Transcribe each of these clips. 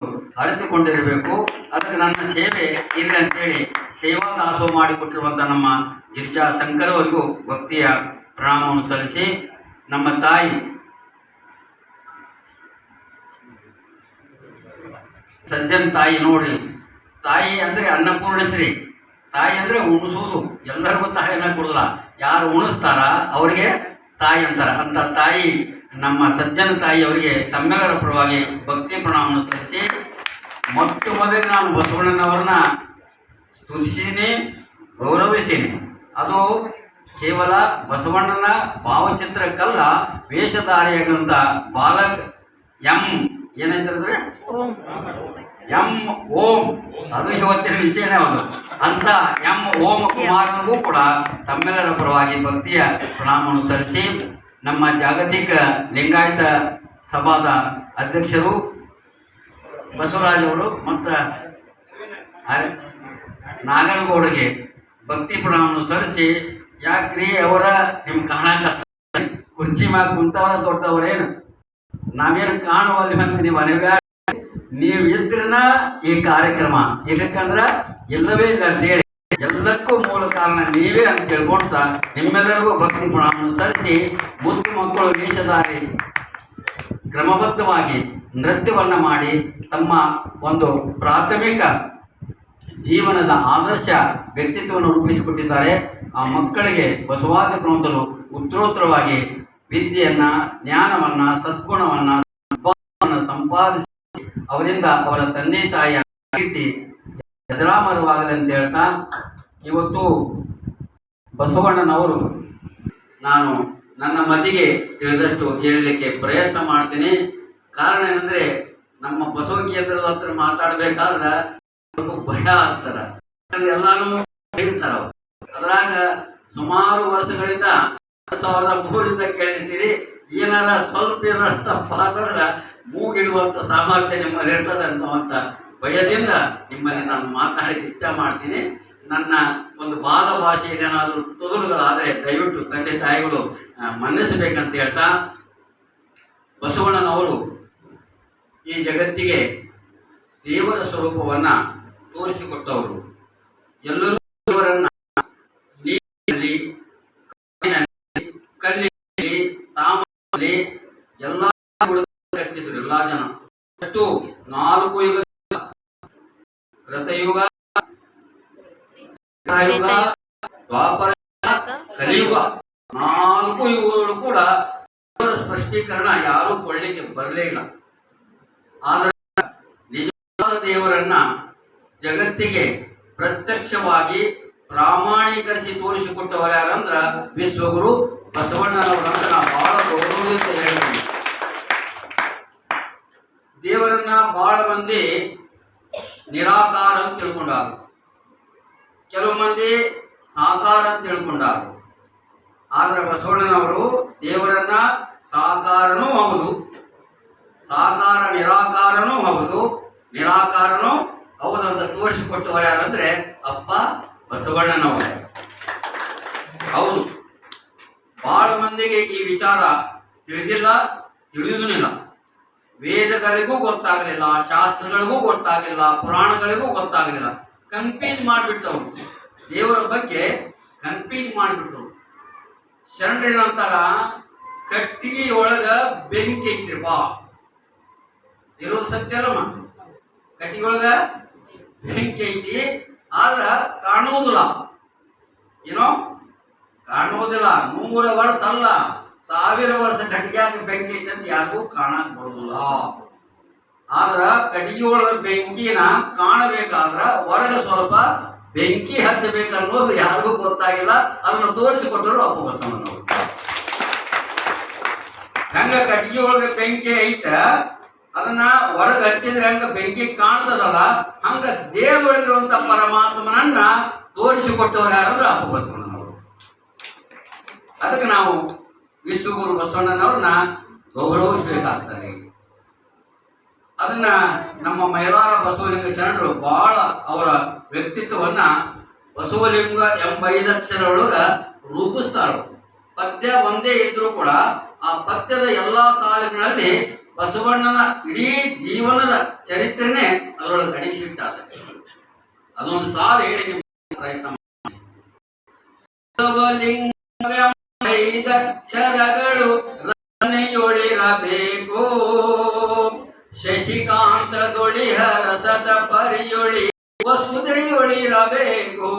ಅರಿತುಕೊಂಡಿರಬೇಕು. ಅದಕ್ಕೆ ನನ್ನ ಸೇವೆ ಇಲ್ಲ ಅಂತೇಳಿ ಸೇವಾ ದಾಸೋಹ ಮಾಡಿಕೊಟ್ಟಿರುವಂಥ ನಮ್ಮ ಗಿರಿಜಾ ಶಂಕರ್ ಅವರಿಗೂ ಭಕ್ತಿಯ ಪ್ರಣಾಮವನ್ನು ಸಲ್ಲಿಸಿ, ನಮ್ಮ ತಾಯಿ ಸಜ್ಜನ್ ತಾಯಿ ನೋಡಿ, ತಾಯಿ ಅಂದರೆ ಅನ್ನಪೂರ್ಣಶ್ರೀ. ತಾಯಿ ಅಂದರೆ ಉಣಿಸೋದು, ಎಲ್ಲರಿಗೂ ತಾಯಿಯನ್ನು ಕೊಡಲ್ಲ, ಯಾರು ಉಣಿಸ್ತಾರ ಅವರಿಗೆ ತಾಯಿ ಅಂತಾರೆ. ಅಂಥ ತಾಯಿ ನಮ್ಮ ಸಜ್ಜನ ತಾಯಿ ಅವರಿಗೆ ತಮ್ಮೆಲ್ಲರ ಪರವಾಗಿ ಭಕ್ತಿ ಪ್ರಣಾಮವನ್ನು ಸಲ್ಲಿಸಿ, ಮೊಟ್ಟ ಮೊದಲಿಗೆ ನಾನು ಬಸವಣ್ಣನವ್ರನ್ನ ಸ್ತುತಿಸೀನಿ, ಗೌರವಿಸೀನಿ. ಅದು ಕೇವಲ ಬಸವಣ್ಣನ ಭಾವಚಿತ್ರಕ್ಕಲ್ಲ, ವೇಷಧಾರಿಯಾಗಿರುವಂಥ ಬಾಲಕ್ ಏನಂತಾರೆ ಎಂ ಓಂ, ಅದು ಇವತ್ತಿನ ವಿಷಯನೇ ಒಂದು. ಅಂಥ ಎಂ ಓಂ ಕುಮಾರನಿಗೂ ಕೂಡ ತಮ್ಮೆಲ್ಲರ ಪರವಾಗಿ ಭಕ್ತಿಯ ಪ್ರಣಾಮವನ್ನು ಸಲ್ಲಿಸಿ, ನಮ್ಮ ಜಾಗತಿಕ ಲಿಂಗಾಯತ ಸಭಾದ ಅಧ್ಯಕ್ಷರು ಬಸವರಾಜ್ ಅವರು ಮತ್ತು ನಾಗನಗೌಡರಿಗೆ ಭಕ್ತಿ ಪ್ರಣಾಮವನ್ನು ಸಲ್ಲಿಸಿ, ಯಾಕ್ರಿ ಅವರ ನಿಮ್ಮ ಕಾಣಕತ್ತ ಕುರ್ಚಿ ಮ್ಯಾಗ ಕುಂತವರ ದೊಡ್ಡವರೇನು, ನಾವೇನು ಕಾಣುವಲ್ಲಿ ಬಂದು ನೀವು ಅನೇಕ ನೀವು ಇದ್ರನ ಈ ಕಾರ್ಯಕ್ರಮ ಇಲ್ಲಕ್ಕಂದ್ರೆ ಇಲ್ಲವೇ ಇಲ್ಲ ಅಂತೇಳಿ, ಎಲ್ಲಕ್ಕೂ ಮೂಲ ಕಾರಣ ನೀವೇ ಅಂತ ತಿಳ್ಕೊಳ್ತಾ ನಿಮ್ಮೆಲ್ಲರಿಗೂ ಭಕ್ತಿ ಪ್ರಣಾಮವನ್ನು ಸಲ್ಲಿಸಿ, ಮುದ್ದು ಮಕ್ಕಳು ವೇಷಧಾರಿ ಕ್ರಮಬದ್ಧವಾಗಿ ನೃತ್ಯವನ್ನು ಮಾಡಿ ತಮ್ಮ ಒಂದು ಪ್ರಾಥಮಿಕ ಜೀವನದ ಆದರ್ಶ ವ್ಯಕ್ತಿತ್ವವನ್ನು ರೂಪಿಸಿಕೊಟ್ಟಿದ್ದಾರೆ. ಆ ಮಕ್ಕಳಿಗೆ ಬಸವಾದಿ ಪ್ರಮುಖರು ಉತ್ತರೋತ್ತರವಾಗಿ ವಿದ್ಯೆಯನ್ನು, ಜ್ಞಾನವನ್ನು, ಸದ್ಗುಣವನ್ನು ಸಂಪಾದಿಸಿ ಅವರಿಂದ ಅವರ ತಂದೆ ತಾಯಿಯ ರೀತಿ ಅಜರಾಮರವಾಗಲಿ ಅಂತ ಹೇಳ್ತಾ, ಇವತ್ತು ಬಸವಣ್ಣನವರು ನಾನು ನನ್ನ ಮತಿಗೆ ತಿಳಿದಷ್ಟು ಹೇಳಲಿಕ್ಕೆ ಪ್ರಯತ್ನ ಮಾಡ್ತೀನಿ. ಕಾರಣ ಏನಂದರೆ, ನಮ್ಮ ಬಸವ ಕೇಂದ್ರದ ಹತ್ರ ಮಾತಾಡಬೇಕಾದ್ರೆ ಭಯ ಆಗ್ತಾರೆ, ಎಲ್ಲಾನು ಹೇಳ್ತಾರ. ಅದ್ರಾಗ ಸುಮಾರು ವರ್ಷಗಳಿಂದ 2003ರಿಂದ ಕೇಳಿರ್ತೀರಿ, ಏನಾರ ಸ್ವಲ್ಪ ಏನಾರ ತಪ್ಪಾದ್ರೆ ಮೂಗಿಡುವಂಥ ಸಾಮರ್ಥ್ಯ ನಿಮ್ಮಲ್ಲಿ ಇರ್ತದೆ ಅನ್ನುವಂಥ ಭಯದಿಂದ ನಿಮ್ಮಲ್ಲಿ ನಾನು ಮಾತಾಡಲಿಕ್ಕೆ ಇಚ್ಛೆ ಮಾಡ್ತೀನಿ. ನನ್ನ ಒಂದು ಬಾಲ ಭಾಷೆಯಲ್ಲಿ ಏನಾದರೂ ತೊದಲುಗಳಾದರೆ ದಯವಿಟ್ಟು ತಂದೆ ತಾಯಿಗಳು ಮನ್ನಿಸಬೇಕಂತ ಹೇಳ್ತಾ, ಬಸವಣ್ಣನವರು ಈ ಜಗತ್ತಿಗೆ ದೇವರ ಸ್ವರೂಪವನ್ನು ತೋರಿಸಿಕೊಟ್ಟವರು. ಎಲ್ಲರೂ ದೇವರನ್ನು ನೀರಿನಲ್ಲಿ, ಕಲ್ಲಿನಲ್ಲಿ, ತಾಮರಲ್ಲಿ ಎಲ್ಲ ಹಚ್ಚಿದ್ರು ಎಲ್ಲ ಜನ. ಅಷ್ಟು 4 ಯುಗ, ಕೃತಯುಗ, ಯುಗ, ದ್ವಾಪರ, ಕಲಿಯುಗ, 4 ಯುಗಗಳು ಕೂಡ ದೇವರ ಸ್ಪಷ್ಟೀಕರಣ ಯಾರೂ ಕೊಳ್ಳಿಕ್ಕೆ ಬರಲೇ ಇಲ್ಲ. ಆದರೆ ನಿಜವಾದ ದೇವರನ್ನ ಜಗತ್ತಿಗೆ ಪ್ರತ್ಯಕ್ಷವಾಗಿ ಪ್ರಾಮಾಣೀಕರಿಸಿ ತೋರಿಸಿಕೊಟ್ಟವರು ಯಾರಂದ್ರ ವಿಶ್ವಗುರು ಬಸವಣ್ಣನವರಂತ ನಾವು ಬಹಳ ಗೌರವದಿಂದ ಹೇಳ್ತೀವಿ. ದೇವರನ್ನ ಬಹಳ ಮಂದಿ ನಿರಾಕಾರ ಅಂತ ತಿಳ್ಕೊಂಡಾರು, ಕೆಲವು ಮಂದಿ ಸಾಕಾರ ಅಂತ ತಿಳ್ಕೊಂಡಾರು. ಆದ್ರೆ ಬಸವಣ್ಣನವರು ದೇವರನ್ನ ಸಾಕಾರನೂ ಹೌದು, ಸಾಕಾರ ನಿರಾಕಾರನೂ ಹೌದು, ನಿರಾಕಾರನೂ ಹೌದಂತ ತೋರಿಸಿಕೊಟ್ಟವರು ಯಾರಂದ್ರೆ ಅಪ್ಪ ಬಸವಣ್ಣನವರು. ಹೌದು, ಬಹಳ ಮಂದಿಗೆ ಈ ವಿಚಾರ ತಿಳಿದಿಲ್ಲ, ತಿಳಿಯುವುದಿಲ್ಲ. ವೇದಗಳಿಗೂ ಗೊತ್ತಾಗಲಿಲ್ಲ, ಶಾಸ್ತ್ರಗಳಿಗೂ ಗೊತ್ತಾಗಲಿಲ್ಲ, ಪುರಾಣಗಳಿಗೂ ಗೊತ್ತಾಗಲಿಲ್ಲ. ಕನ್ಫ್ಯೂಸ್ ಮಾಡಿಬಿಟ್ಟವರು, ದೇವರ ಬಗ್ಗೆ ಕನ್ಫ್ಯೂಸ್ ಮಾಡಿಬಿಟ್ರು. ಶರಣರೇನಂತಾರ, ಕಟ್ಟಿಗೆ ಒಳಗ ಬೆಂಕಿ ಐತ್ರಿ ಬಾ, ಇರೋದು ಸತ್ಯ ಅಲ್ಲಮ್ಮ. ಕಟ್ಟಿಗೆ ಒಳಗ ಬೆಂಕಿ ಐತಿ, ಆದ್ರ ಕಾಣುವುದಿಲ್ಲ. ಏನೋ ಕಾಣುವುದಿಲ್ಲ. 100 ವರ್ಷ ಅಲ್ಲ, 1000 ವರ್ಷ ಕಟ್ಟಿಗೆಯಾಗ ಬೆಂಕಿ ಐತೆ ಅಂತ ಯಾರಿಗೂ ಕಾಣಕ್ ಬರುದಿಲ್ಲ. ಆದ್ರ ಕಟ್ಟಿಗೆ ಒಳಗ ಬೆಂಕಿನ ಕಾಣಬೇಕಾದ್ರ ಹೊರಗೆ ಸ್ವಲ್ಪ ಬೆಂಕಿ ಹಚ್ಚಬೇಕನ್ನೋದು ಯಾರಿಗೂ ಗೊತ್ತಾಗಿಲ್ಲ. ಅದನ್ನು ತೋರಿಸಿಕೊಟ್ಟರು ಅಪ್ಪ ಬಸವಣ್ಣನವರು. ಹೆಂಗ ಕಟ್ಟಿಗೆ ಒಳಗೆ ಬೆಂಕಿ ಐತ, ಅದನ್ನ ಹೊರಗೆ ಹಚ್ಚಿದ್ರೆ ಹೆಂಗ ಬೆಂಕಿ ಕಾಣ್ತದಲ್ಲ, ಹಂಗ ದೇಹದೊಳಗಿರುವಂತ ಪರಮಾತ್ಮನನ್ನ ತೋರಿಸಿಕೊಟ್ಟವ್ರು ಯಾರಂದ್ರೆ ಅಪ್ಪ ಬಸವಣ್ಣನವರು. ಅದಕ್ಕೆ ನಾವು ವಿಶ್ವಗುರು ಬಸವಣ್ಣನವ್ರನ್ನ ಗೌರವಿಸಬೇಕಾಗ್ತದೆ. ಅದನ್ನ ನಮ್ಮ ಮೈಲಾರ ಬಸವಲಿಂಗ ಶರಣರು ಬಹಳ ಅವರ ವ್ಯಕ್ತಿತ್ವವನ್ನ ಬಸವಲಿಂಗ ಎಂಬ 5 ಅಕ್ಷರೊಳಗ ರೂಪಿಸ್ತಾರ. ಪದ್ಯ ಒಂದೇ ಇದ್ರೂ ಕೂಡ ಆ ಪದ್ಯದ ಎಲ್ಲಾ ಸಾಲುಗಳಲ್ಲಿ ಬಸವಣ್ಣನ ಇಡೀ ಜೀವನದ ಚರಿತ್ರೆನ ಅದೊಂದು ಸಾಲು ಹೇಳಿ ನಿಮ್ಗೆ ಪ್ರಯತ್ನ ಐದಕ್ಷರಗಳು ರಚನೆಯೊಳಿರಬೇಕು ಶಶಿಕಾಂತದೊಳಿಹ ರಸದ ಪರಿಯೊಳಿ ವಸುದೆಯೊಳಿರಬೇಕು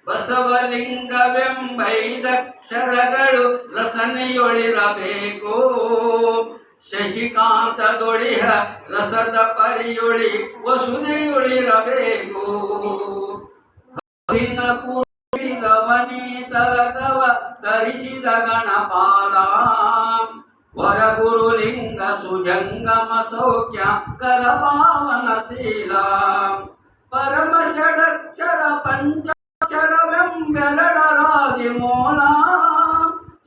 ಬಸವಲಿಂಗವೆಂಬೈದಕ್ಷರಗಳು ರಸನೆಯೊಳಿರಬೇಕು ಶಶಿಕಾಂತದೊಳಿಹ ರಸದ ಪರಿಯೊಳಿ ವಸುದೆಯೊಳಿರಬೇಕು ವನೀತಲಕವ ತರಿಸಿದ ಗಣಪಾಲ ವರಗುರುಲಿಂಗ ಸುಜಂಗಮ ಸೌಖ್ಯ ಕರಪಾವನಶೀಲ ಪರಮ ಷಡಕ್ಷರ ಪಂಚಾಕ್ಷರವೆಂಬೆರಡರಾದಿ ಮೂಲ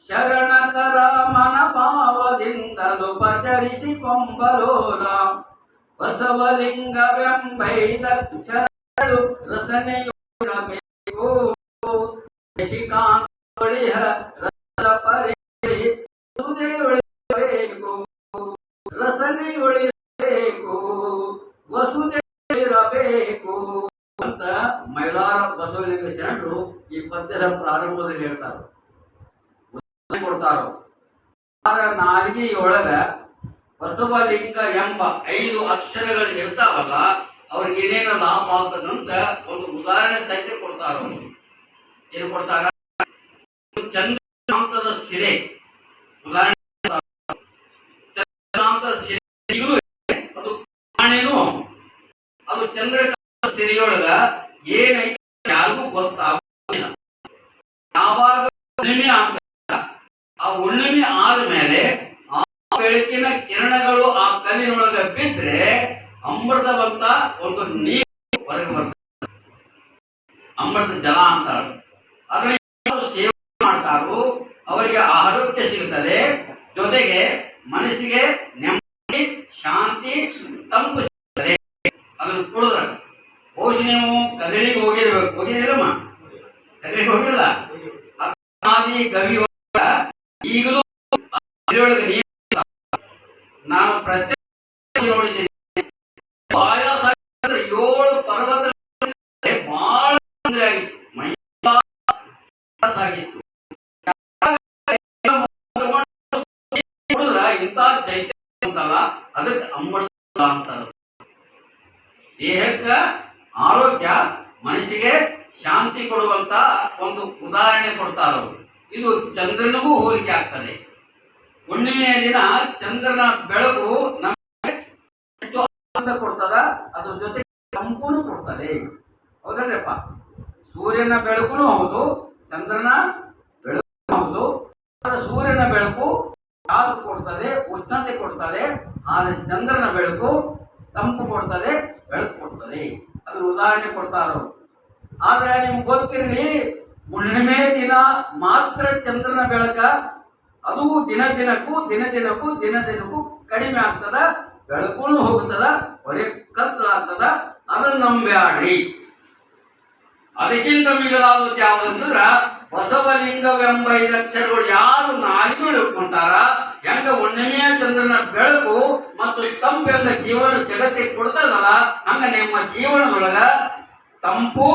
ಶರಣಕರ ಮನ ಭಾವದಿಂದಲೂ ಪಚರಿಸಿ ಕೊಂಬಲೋಲ ಬಸವಲಿಂಗವೆಂಬೈದಕ್ಷರಗಳು ರಸನೆಯೊಳಬೇಕು ಶಶಿಕಾಂತೊಳಿಹ ರಸದ ಪರಿಯೊಳಿ ವಸುದೆಯೊಳಿರಬೇಕು ರಸನೆಯೊಳಿರಬೇಕು ವಸುದೆಯೊಳಿರಬೇಕು ಅಂತ ಮೈಲಾರ ಬಸವಲಿಂಗ ಶರಣರು ಈ ಪದ್ಯದ ಪ್ರಾರಂಭದಲ್ಲಿ ಹೇಳ್ತಾರೆ ಕೊಡ್ತಾರೋ ನಾಲಿಗೆಯೊಳಗ ಬಸವಲಿಂಗ ಎಂಬ 5 ಅಕ್ಷರಗಳು ಇರ್ತಾವಲ್ಲ ಅವ್ರಿಗೆ ಏನೇನು ಲಾಭ ಆಗ್ತದಂತ ಒಂದು ಉದಾಹರಣೆ ಸಹಿತ ಕೊಡ್ತಾರ. ಏನು ಕೊಡ್ತಾರ? ಚಂದ್ರಕಾಂತದ ಸಿರೆ ಉದಾಹರಣೆ. ಚಂದ್ರಕಾಂತದ ಸಿರೆಗೂ ಅದು ಪ್ರಾಣಿನೂ ಅದು ಚಂದ್ರಕಾಂತ ಸಿರೆಯೊಳಗ ಏನೈತೆ ಯಾರಿಗೂ ಗೊತ್ತಾಗೋದಿಲ್ಲ. ಯಾವಾಗ ಹುಣ್ಣಿಮೆ ಆಗ್ತದೆ ಆ ಹುಣ್ಣಿಮೆ ಆದ್ಮೇಲೆ ಆ ಬೆಳಕಿನ ಕಿರಣಗಳು ಆ ಕಲ್ಲಿನೊಳಗ ಬಿದ್ರೆ ಅಮೃತವಂತ ಒಂದು ನೀರು ಹೊರಗೆ ಬರ್ತದೆ, ಅಮೃತ ಜಲ ಅಂತಾರ. ಅದನ್ನ ಸೇವೆ ಮಾಡ್ತಾರೋ ಅವರಿಗೆ ಆರೋಗ್ಯ ಸಿಗುತ್ತದೆ, ಜೊತೆಗೆ ಮನಸ್ಸಿಗೆ ನೆಮ್ಮದಿ ಶಾಂತಿ ತಂಪು ಸಿಗುತ್ತದೆ. ಅದನ್ನು ಕುಡಿದ್ರೆ ಬಹುಶಃ ನೀವು ಕದಳಿಗೆ ಹೋಗಿರಲ್ಲಮ್ಮ, ಕದಳಿಗೆ ಹೋಗಿರಲ್ಲ. ಆದಿ ಗವಿ ಈಗಲೂ ನೀರು ನಾನು ಪ್ರತ್ಯೇಕ ನೋಡಿದ್ದೀನಿ. ಆಯಾಸ 7 ಪರ್ವತ ಬಹಳ ತೊಂದರೆ ಆಗಿತ್ತು, ಮೈ ಆಗಿತ್ತು. ಇಂಥ ಚೈತನ್ಯ ಅಂತಲ್ಲ, ಅದಕ್ಕೆ ಅಮೃತ ಅಂತಾರೆ. ದೇಹಕ್ಕೆ ಆರೋಗ್ಯ, ಮನಸ್ಸಿಗೆ ಶಾಂತಿ ಕೊಡುವಂತ ಒಂದು ಉದಾಹರಣೆ ಕೊಡ್ತಾರೆ. ಇದು ಚಂದ್ರನಿಗೂ ಹೋಲಿಕೆ ಆಗ್ತದೆ. ಹುಣ್ಣಿಮೆಯ ದಿನ ಚಂದ್ರನ ಬೆಳಕು ನಮಗೆ ಹೆಚ್ಚು ಆನಂದ ಕೊಡ್ತದ, ಅದ್ರ ಜೊತೆ ತಂಪುನು ಕೊಡ್ತದೆ. ಹೌದಲ್ರಿಪ್ಪ? ಸೂರ್ಯನ ಬೆಳಕುನು ಹೌದು, ಚಂದ್ರನ ಬೆಳಕು ಹೌದು. ಸೂರ್ಯನ ಬೆಳಕು ಯಾವುದು ಕೊಡ್ತದೆ, ಉಷ್ಣತೆ ಕೊಡ್ತದೆ. ಆದರೆ ಚಂದ್ರನ ಬೆಳಕು ತಂಪು ಕೊಡ್ತದೆ, ಬೆಳಕು ಕೊಡ್ತದೆ. ಅದ್ರ ಉದಾಹರಣೆ ಕೊಡ್ತಾರೋ. ಆದ್ರೆ ನಿಮ್ಗೆ ಗೊತ್ತಿರಲಿ, ಹುಣ್ಣಿಮೆ ದಿನ ಮಾತ್ರ ಚಂದ್ರನ ಬೆಳಕ, ಅದು ದಿನ ದಿನಕ್ಕೂ ಕಡಿಮೆ ಆಗ್ತದ, ಬೆಳಕು ಹೋಗ್ತದ, ಹೊರೆ ಕತ್ತಲಾಗ್ತದ. ಅದನ್ನು ನಂಬ್ಯಾಡ್ರಿ. ಅದಕ್ಕಿಂತ ಮಿಗಿಲಾದ ಯಾವ್ದಂದ್ರ ಬಸವಲಿಂಗವೆಂಬ 5 ಅಕ್ಷರಗಳು ಯಾರು ನಾಲಿಗೆ ಹಿಡ್ಕೊಂತಾರ, ಹೆಂಗ ಹುಣ್ಣಿಮೆಯ ಚಂದ್ರನ ಬೆಳಕು ಮತ್ತು ತಂಪೆಂದ ಜೀವನ ಜಗತ್ತಿಗೆ ಕೊಡ್ತದಲ್ಲ, ಹಂಗ ನಿಮ್ಮ ಜೀವನದೊಳಗ ತಂಪು,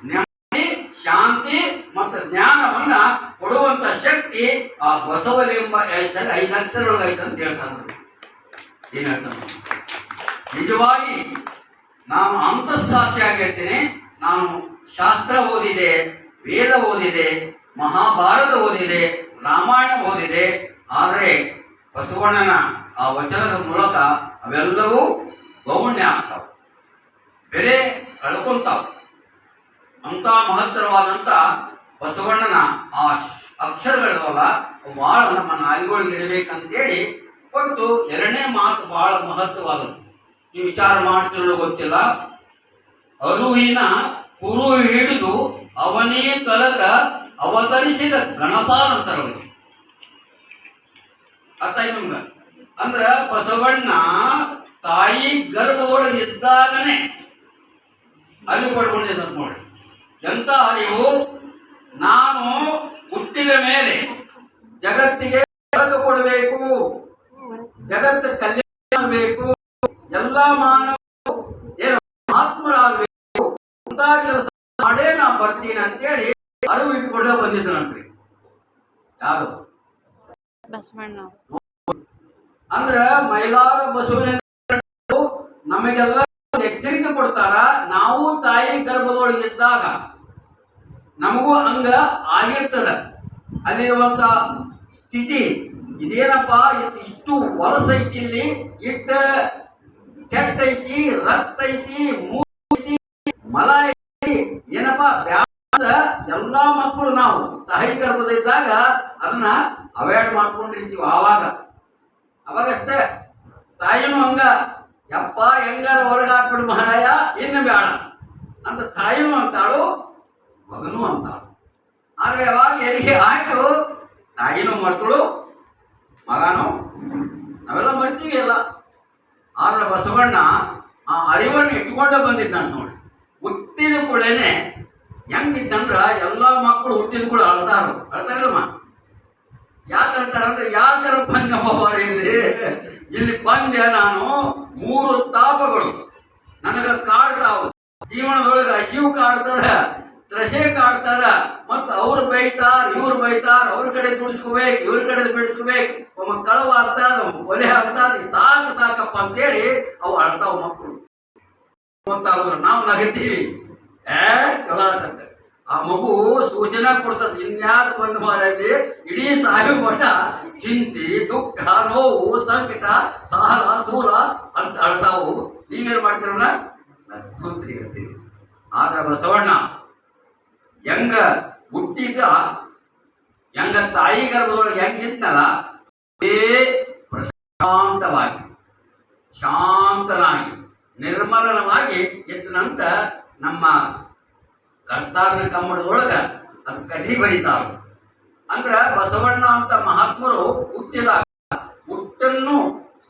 ನೆಮ್ಮದಿ, ಶಾಂತಿ ಮತ್ತು ಜ್ಞಾನವನ್ನ ಕೊಡುವಂತ ಶಕ್ತಿ ಆ ಬಸವಲಿಂಗ 5 ಅಕ್ಷರೊಳಗೈತೆ ಅಂತ ಹೇಳ್ತಾರೆ. ಏನ್ ಹೇಳ್ತಾನೆ? ನಿಜವಾಗಿ ನಾನು ಅಂತಃಸಾಕ್ಷಿಯಾಗಿ ಹೇಳ್ತೀನಿ. ನಾನು ಶಾಸ್ತ್ರ ಓದಿದೆ, ವೇದ ಓದಿದೆ, ಮಹಾಭಾರತ ಓದಿದೆ, ರಾಮಾಯಣ ಓದಿದೆ. ಆದರೆ ಬಸವಣ್ಣನ ಆ ವಚನದ ಮೂಲಕ ಅವೆಲ್ಲವೂ ಗೌಣ್ಯ ಆಗ್ತಾವ, ಬೆಲೆ ಕಳ್ಕೊಂತಾವ. ಅಂತ ಮಹತ್ತರವಾದಂಥ ಬಸವಣ್ಣನ ಆ ಅಕ್ಷರಗಳಿದಾವಲ್ಲ, ಭಾಳ ನಮ್ಮ ನಾಲಿಗೆಗಳಿಗೆ ಇರಬೇಕಂತೇಳಿ ಕೊಟ್ಟು. 2ನೇ ಮಾತು ಭಾಳ ಮಹತ್ವವಾದದ್ದು. ನೀವು ವಿಚಾರ ಮಾಡ್ತಿರೋ ಗೊತ್ತಿಲ್ಲ. ಅರುವಿನ ಕುರು ಹಿಡಿದು ಅವನೇ ತಲಕ ಅವತರಿಸಿದ ಗಣಪಾಲ ಅಂತಾರ ಅವನಿಗೆ. ಅರ್ಥ ಆಯ್ತು ನಿಮ್ಗ? ಅಂದ್ರ ಬಸವಣ್ಣ ತಾಯಿ ಗರ್ಭದೊಳಗೆ ಇದ್ದಾಗನೇ ಅರಿವು ಪಡ್ಕೊಂಡಿದ್ದ ನೋಡಿ. ಎಂತ ಅರಿವು! ನಾನು ಹುಟ್ಟಿದ ಮೇಲೆ ಜಗತ್ತಿಗೆ ಬೆಳಕು ಕೊಡಬೇಕು, ಜಗತ್ತು ಕಲ್ಯಾಣ ಆಗಬೇಕು, ಎಲ್ಲ ಮಾನವ ಏನು ಆತ್ಮರಾಗಬೇಕು. ಅಂತ ಕೆಲಸ ಮಾಡೇ ನಾ ಬರ್ತೀನಿ ಅಂತೇಳಿ ಅರಿವು ಇಟ್ಕೊಂಡೇ ಬಂದಿದ್ರಂತ್ರಿ. ಯಾರು? ಬಸವಣ್ಣ. ಅಂದ್ರ ಮೈಲಾರ ಬಸವಣ್ಣ ನಮಗೆಲ್ಲ ಎಚ್ಚರಿಕೆ ಕೊಡ್ತಾರ. ನಾವು ತಾಯಿ ಗರ್ಭದೊಳಗಿದ್ದಾಗ ನಮಗೂ ಹಂಗ ಆಗಿರ್ತದ. ಅಲ್ಲಿರುವಂತ ಸ್ಥಿತಿ ಇದೇನಪ್ಪ, ಇಷ್ಟು ಹೊಲಸೈತಿ, ಇಲ್ಲಿ ಇಟ್ಟ ಕೆಟ್ಟೈತಿ, ರಕ್ತ ಐತಿ, ಮೂತಿ, ಮಲ ಐತಿ, ಏನಪ್ಪಾ ಎಲ್ಲಾ ಮಕ್ಕಳು ನಾವು ತಾಯಿ ಗರ್ಭದಿದ್ದಾಗ ಅದನ್ನ ಅವಾಯ್ಡ್ ಮಾಡ್ಕೊಂಡಿರ್ತೀವಿ. ಅವಾಗಷ್ಟೇ ತಾಯಿನೂ ಹಂಗ, ಯಪ್ಪ ಹೆಂಗಾರ ಹೊರಗೆ ಹಾಕ್ಬಿಡು ಮಹಾರಾಯ, ಇನ್ನು ಬೇಡ ಅಂತ ತಾಯಿನೂ ಅಂತಾಳು, ಮಗನೂ ಅಂತಾಳು. ಆದ್ರೆ ಯಾವಾಗ ಹೆರಿಗೆ ಆಯ್ತು, ತಾಯಿನೂ ಮಕ್ಕಳು, ಮಗನು ನಾವೆಲ್ಲ ಮಾಡ್ತೀವಿ ಎಲ್ಲ. ಆದ್ರೆ ಬಸವಣ್ಣ ಆ ಅರಿವನ್ನು ಇಟ್ಕೊಂಡೇ ಬಂದಿದ್ದಂತ ನೋಡಿ. ಹುಟ್ಟಿದ ಕೂಡೇನೆ ಹೆಂಗಿದ್ದಂದ್ರ ಎಲ್ಲ ಮಕ್ಕಳು ಹುಟ್ಟಿದ ಕೂಡ ಅಳ್ತಾರಲ್ಮ. ಯಾಕೆ ಅಳ್ತಾರಂದ್ರೆ, ಯಾಕರ ಬಂದಮ್ಮ ಇಲ್ಲಿ ಬಂದೆ ನಾನು, 3 ತಾಪಗಳು ನನಗ ಕಾಡ್ತಾವ. ಜೀವನದೊಳಗೆ ಹಸಿವು ಕಾಡ್ತದ, ತ್ರಸೆ ಕಾಡ್ತದ, ಮತ್ತ ಅವ್ರು ಬೈತಾರ, ಇವ್ರು ಬೈತಾರ, ಅವ್ರ ಕಡೆ ದುಡಿಸ್ಕೋಬೇಕು, ಇವ್ರ ಕಡೆ ಬಿಡಿಸ್ಕೋಬೇಕು, ಒಮ್ಮ ಕಳವ ಆಗ್ತದ, ಕೊಲೆ ಆಗ್ತದ, ಸಾಕಪ್ಪ ಅಂತೇಳಿ ಅವು ಅಳ್ತಾವ ಮಕ್ಕಳು. ಗೊತ್ತಾಗೋದ್ರ ನಾವು ನಗತೀವಿ, ಕಲಾತಂತ. ಆ ಮಗು ಸೂಚನೆ ಕೊಡ್ತದ, ಇನ್ಯಾಕೆ ಬಂದು ಮಾರಲ್ಲಿ ಇಡೀ ಸಾಯು ಮಠ ಚಿಂತೆ, ದುಃಖ, ನೋವು, ಸಂಕಟ, ಸಾಲ, ದೂರ ಅಂತ ಅಳ್ತಾವು. ನೀವೇನ್ ಮಾಡ್ತೀರಲ್ಲ ಅಂತ ಹೇಳ್ತೀವಿ. ಆದ್ರೆ ಬಸವಣ್ಣ ಹೆಂಗ ಹುಟ್ಟಿದ, ಹೆಂಗ ತಾಯಿ ಗರ್ಭದೊಳಗೆ ಹೆಂಗಿದ್ನಲ್ಲ, ಪ್ರಶಾಂತವಾಗಿ, ಶಾಂತನಾಗಿ, ನಿರ್ಮಲನವಾಗಿ ಇದ್ದನಂತ ನಮ್ಮ ಕರ್ತಾರನ ಕಮ್ಮಡದೊಳಗ ಅದು ಕಥೆ ಬರೀತಾರ. ಅಂದ್ರ ಬಸವಣ್ಣ ಅಂತ ಮಹಾತ್ಮರು ಹುಟ್ಟಿದಾಗ ಹುಟ್ಟನ್ನು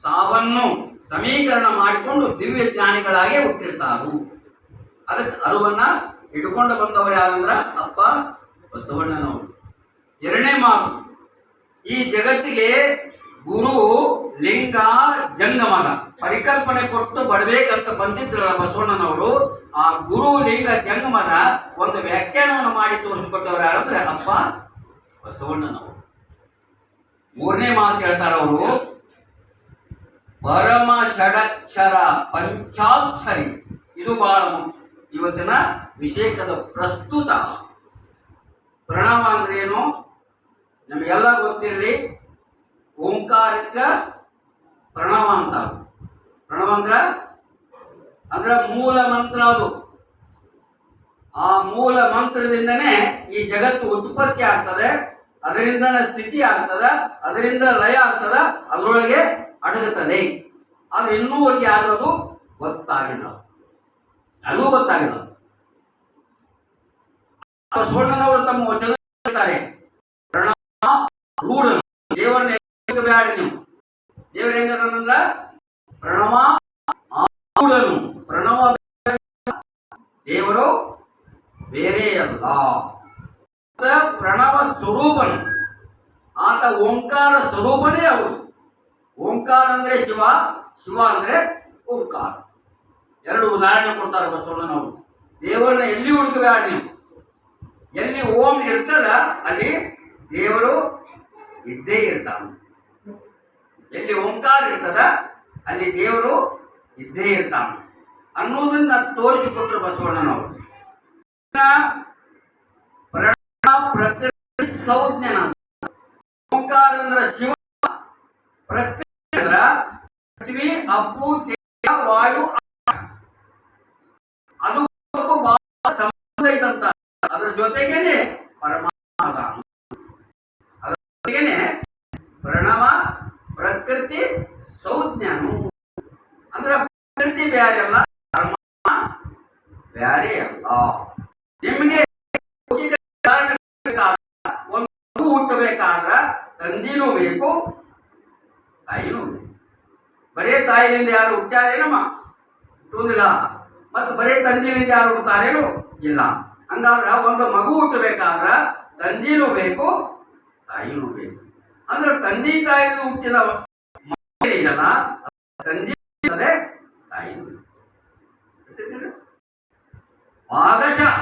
ಸಾವನ್ನು ಸಮೀಕರಣ ಮಾಡಿಕೊಂಡು ದಿವ್ಯ ಜ್ಞಾನಿಗಳಾಗಿ ಹುಟ್ಟಿರ್ತಾರು. ಅದಕ್ಕೆ ಅರಿವನ್ನ ಇಟ್ಕೊಂಡು ಬಂದವರು ಯಾರಂದ್ರ ಅಪ್ಪ ಬಸವಣ್ಣನವರು. ಎರಡನೇ ಮಾತು, ಈ ಜಗತ್ತಿಗೆ ಗುರು ಲಿಂಗ ಜಂಗಮದ ಪರಿಕಲ್ಪನೆ ಕೊಟ್ಟು ಬಡಬೇಕಂತ ಬಂದಿದ್ರಲ್ಲ ಬಸವಣ್ಣನವರು. ಆ ಗುರು ಲಿಂಗ ಜಂಗಮದ ಒಂದು ವ್ಯಾಖ್ಯಾನವನ್ನು ಮಾಡಿ ತೋರಿಸಿಕೊಟ್ಟವ್ರು ಯಾರಂದ್ರೆ ಅಪ್ಪ ಬಸವಣ್ಣನವರು. ಮೂರನೇ ಮಾತು ಹೇಳ್ತಾರ ಅವರು, ಪರಮ ಷಡಕ್ಷರ ಪಂಚಾಕ್ಷರಿ. ಇದು ಬಹಳ ಮುಖ್ಯ ಇವತ್ತಿನ ವಿಷಯಕದ ಪ್ರಸ್ತುತ. ಪ್ರಣವ ಅಂದ್ರೆ ಏನು ನಮಗೆಲ್ಲ ಗೊತ್ತಿರಲಿ. ಓಂಕಾರಕ್ಕ ಪ್ರಣವ ಅಂತ. ಪ್ರಣವ ಅಂದ್ರ ಮೂಲ ಮಂತ್ರ. ಅದು ಆ ಮೂಲ ಮಂತ್ರದಿಂದನೇ ಈ ಜಗತ್ತು ಉತ್ಪತ್ತಿ ಆಗ್ತದೆ, ಅದರಿಂದನೇ ಸ್ಥಿತಿ ಆಗ್ತದ, ಅದರಿಂದ ಲಯ ಆಗ್ತದ, ಅದರೊಳಗೆ ಅಡಗುತ್ತದೆ. ಆದ್ರೆ ಇನ್ನೂವರೆಗೆ ಯಾರದು ಗೊತ್ತಾಗಿಲ್ಲ, ಅದು ಗೊತ್ತಾಗಿಲ್ಲ. ಬಸವಣ್ಣನವರು ತಮ್ಮ ವಚನ ಹೇಳ್ತಾರೆ, ಪ್ರಣವ ರೂಢನು, ದೇವರನ್ನ ಬ್ಯಾಡಿ ನೀವು. ದೇವರ ಹೆಂಗದಂದ್ರ ಪ್ರಣವ ರೂಢನು, ಪ್ರಣವ ದೇವರು ಬೇರೆ ಅಲ್ಲ, ಪ್ರಣವ ಸ್ವರೂಪನು, ಆತ ಓಂಕಾರ ಸ್ವರೂಪನೇ ಅವರು. ಓಂಕಾರ ಅಂದ್ರೆ ಶಿವ, ಶಿವ ಅಂದ್ರೆ ಓಂಕಾರ. ಎರಡು ಉದಾಹರಣೆ ಕೊಡ್ತಾರೆ ಬಸವಣ್ಣನವರು. ದೇವರನ್ನ ಎಲ್ಲಿ ಹುಡುಕಬೇಡ ನೀವು, ಎಲ್ಲಿ ಓಂ ಇರ್ತದ ಅಲ್ಲಿ ದೇವರು ಇದ್ದೇ ಇರ್ತಾನೆ, ಎಲ್ಲಿ ಓಂಕಾರ ಇರ್ತದ ಅಲ್ಲಿ ದೇವರು ಇದ್ದೇ ಇರ್ತಾನೆ ಅನ್ನೋದನ್ನ ತೋರಿಸಿಕೊಟ್ರು ಬಸವಣ್ಣನವರು. ಪ್ರಕೃತಿ ಸಂಜ್ಞಾನ. ಓಂಕಾರ ಅಂದ್ರೆ ಶಿವ, ಪ್ರಕೃತಿ ಅಂದ್ರ ಪೃಥ್ವಿ, ಅಪ್ಪು, ತೇಜ, ವಾಯು, ಅದು ಬಹಳ ಸಂಬಂಧ ಐತಂತ. ಅದ್ರ ಜೊತೆಗೇನೆ ಪರಮಾತ್ಮ, ಅದರ ಜೊತೆಗೇನೆ ಪ್ರಣವ, ಪ್ರಕೃತಿ, ಸಂಜ್ಞಾನ. ಅಂದ್ರೆ ಪ್ರಕೃತಿ ಬ್ಯಾರೆ ಅಲ್ಲ, ಪರಮಾತ್ಮ ಬ್ಯಾರೆ ಅಲ್ಲ. ನಿಮಗೆ ಒಂದು ಹುಟ್ಟಬೇಕಾದ್ರ ತಂದಿನೂ ಬೇಕು, ತಾಯಿನೂ ಬೇಕು. ಬರೇ ತಾಯಿಲಿಂದ ಯಾರು ಹುಟ್ಟ್ಯಾರೇನಮ್ಮ? ಹುಟ್ಟುವುದಿಲ್ಲ. ಮತ್ತು ಬರೇ ತಂದಿಲಿಂದ ಯಾರು ಹುಡ್ತಾರೇನು? ಇಲ್ಲ. ಹಂಗಾದ್ರ ಒಂದು ಮಗು ಹುಟ್ಟಬೇಕಾದ್ರ ತಂದಿನೂ ಬೇಕು, ತಾಯಿನೂ ಬೇಕು. ಅಂದ್ರೆ ತಂದೆ ತಾಯಿ ಹುಟ್ಟಿದ ಇದಲ್ಲ, ತಂದೆ ತಾಯಿನೂ. ಭಾಗಶಃ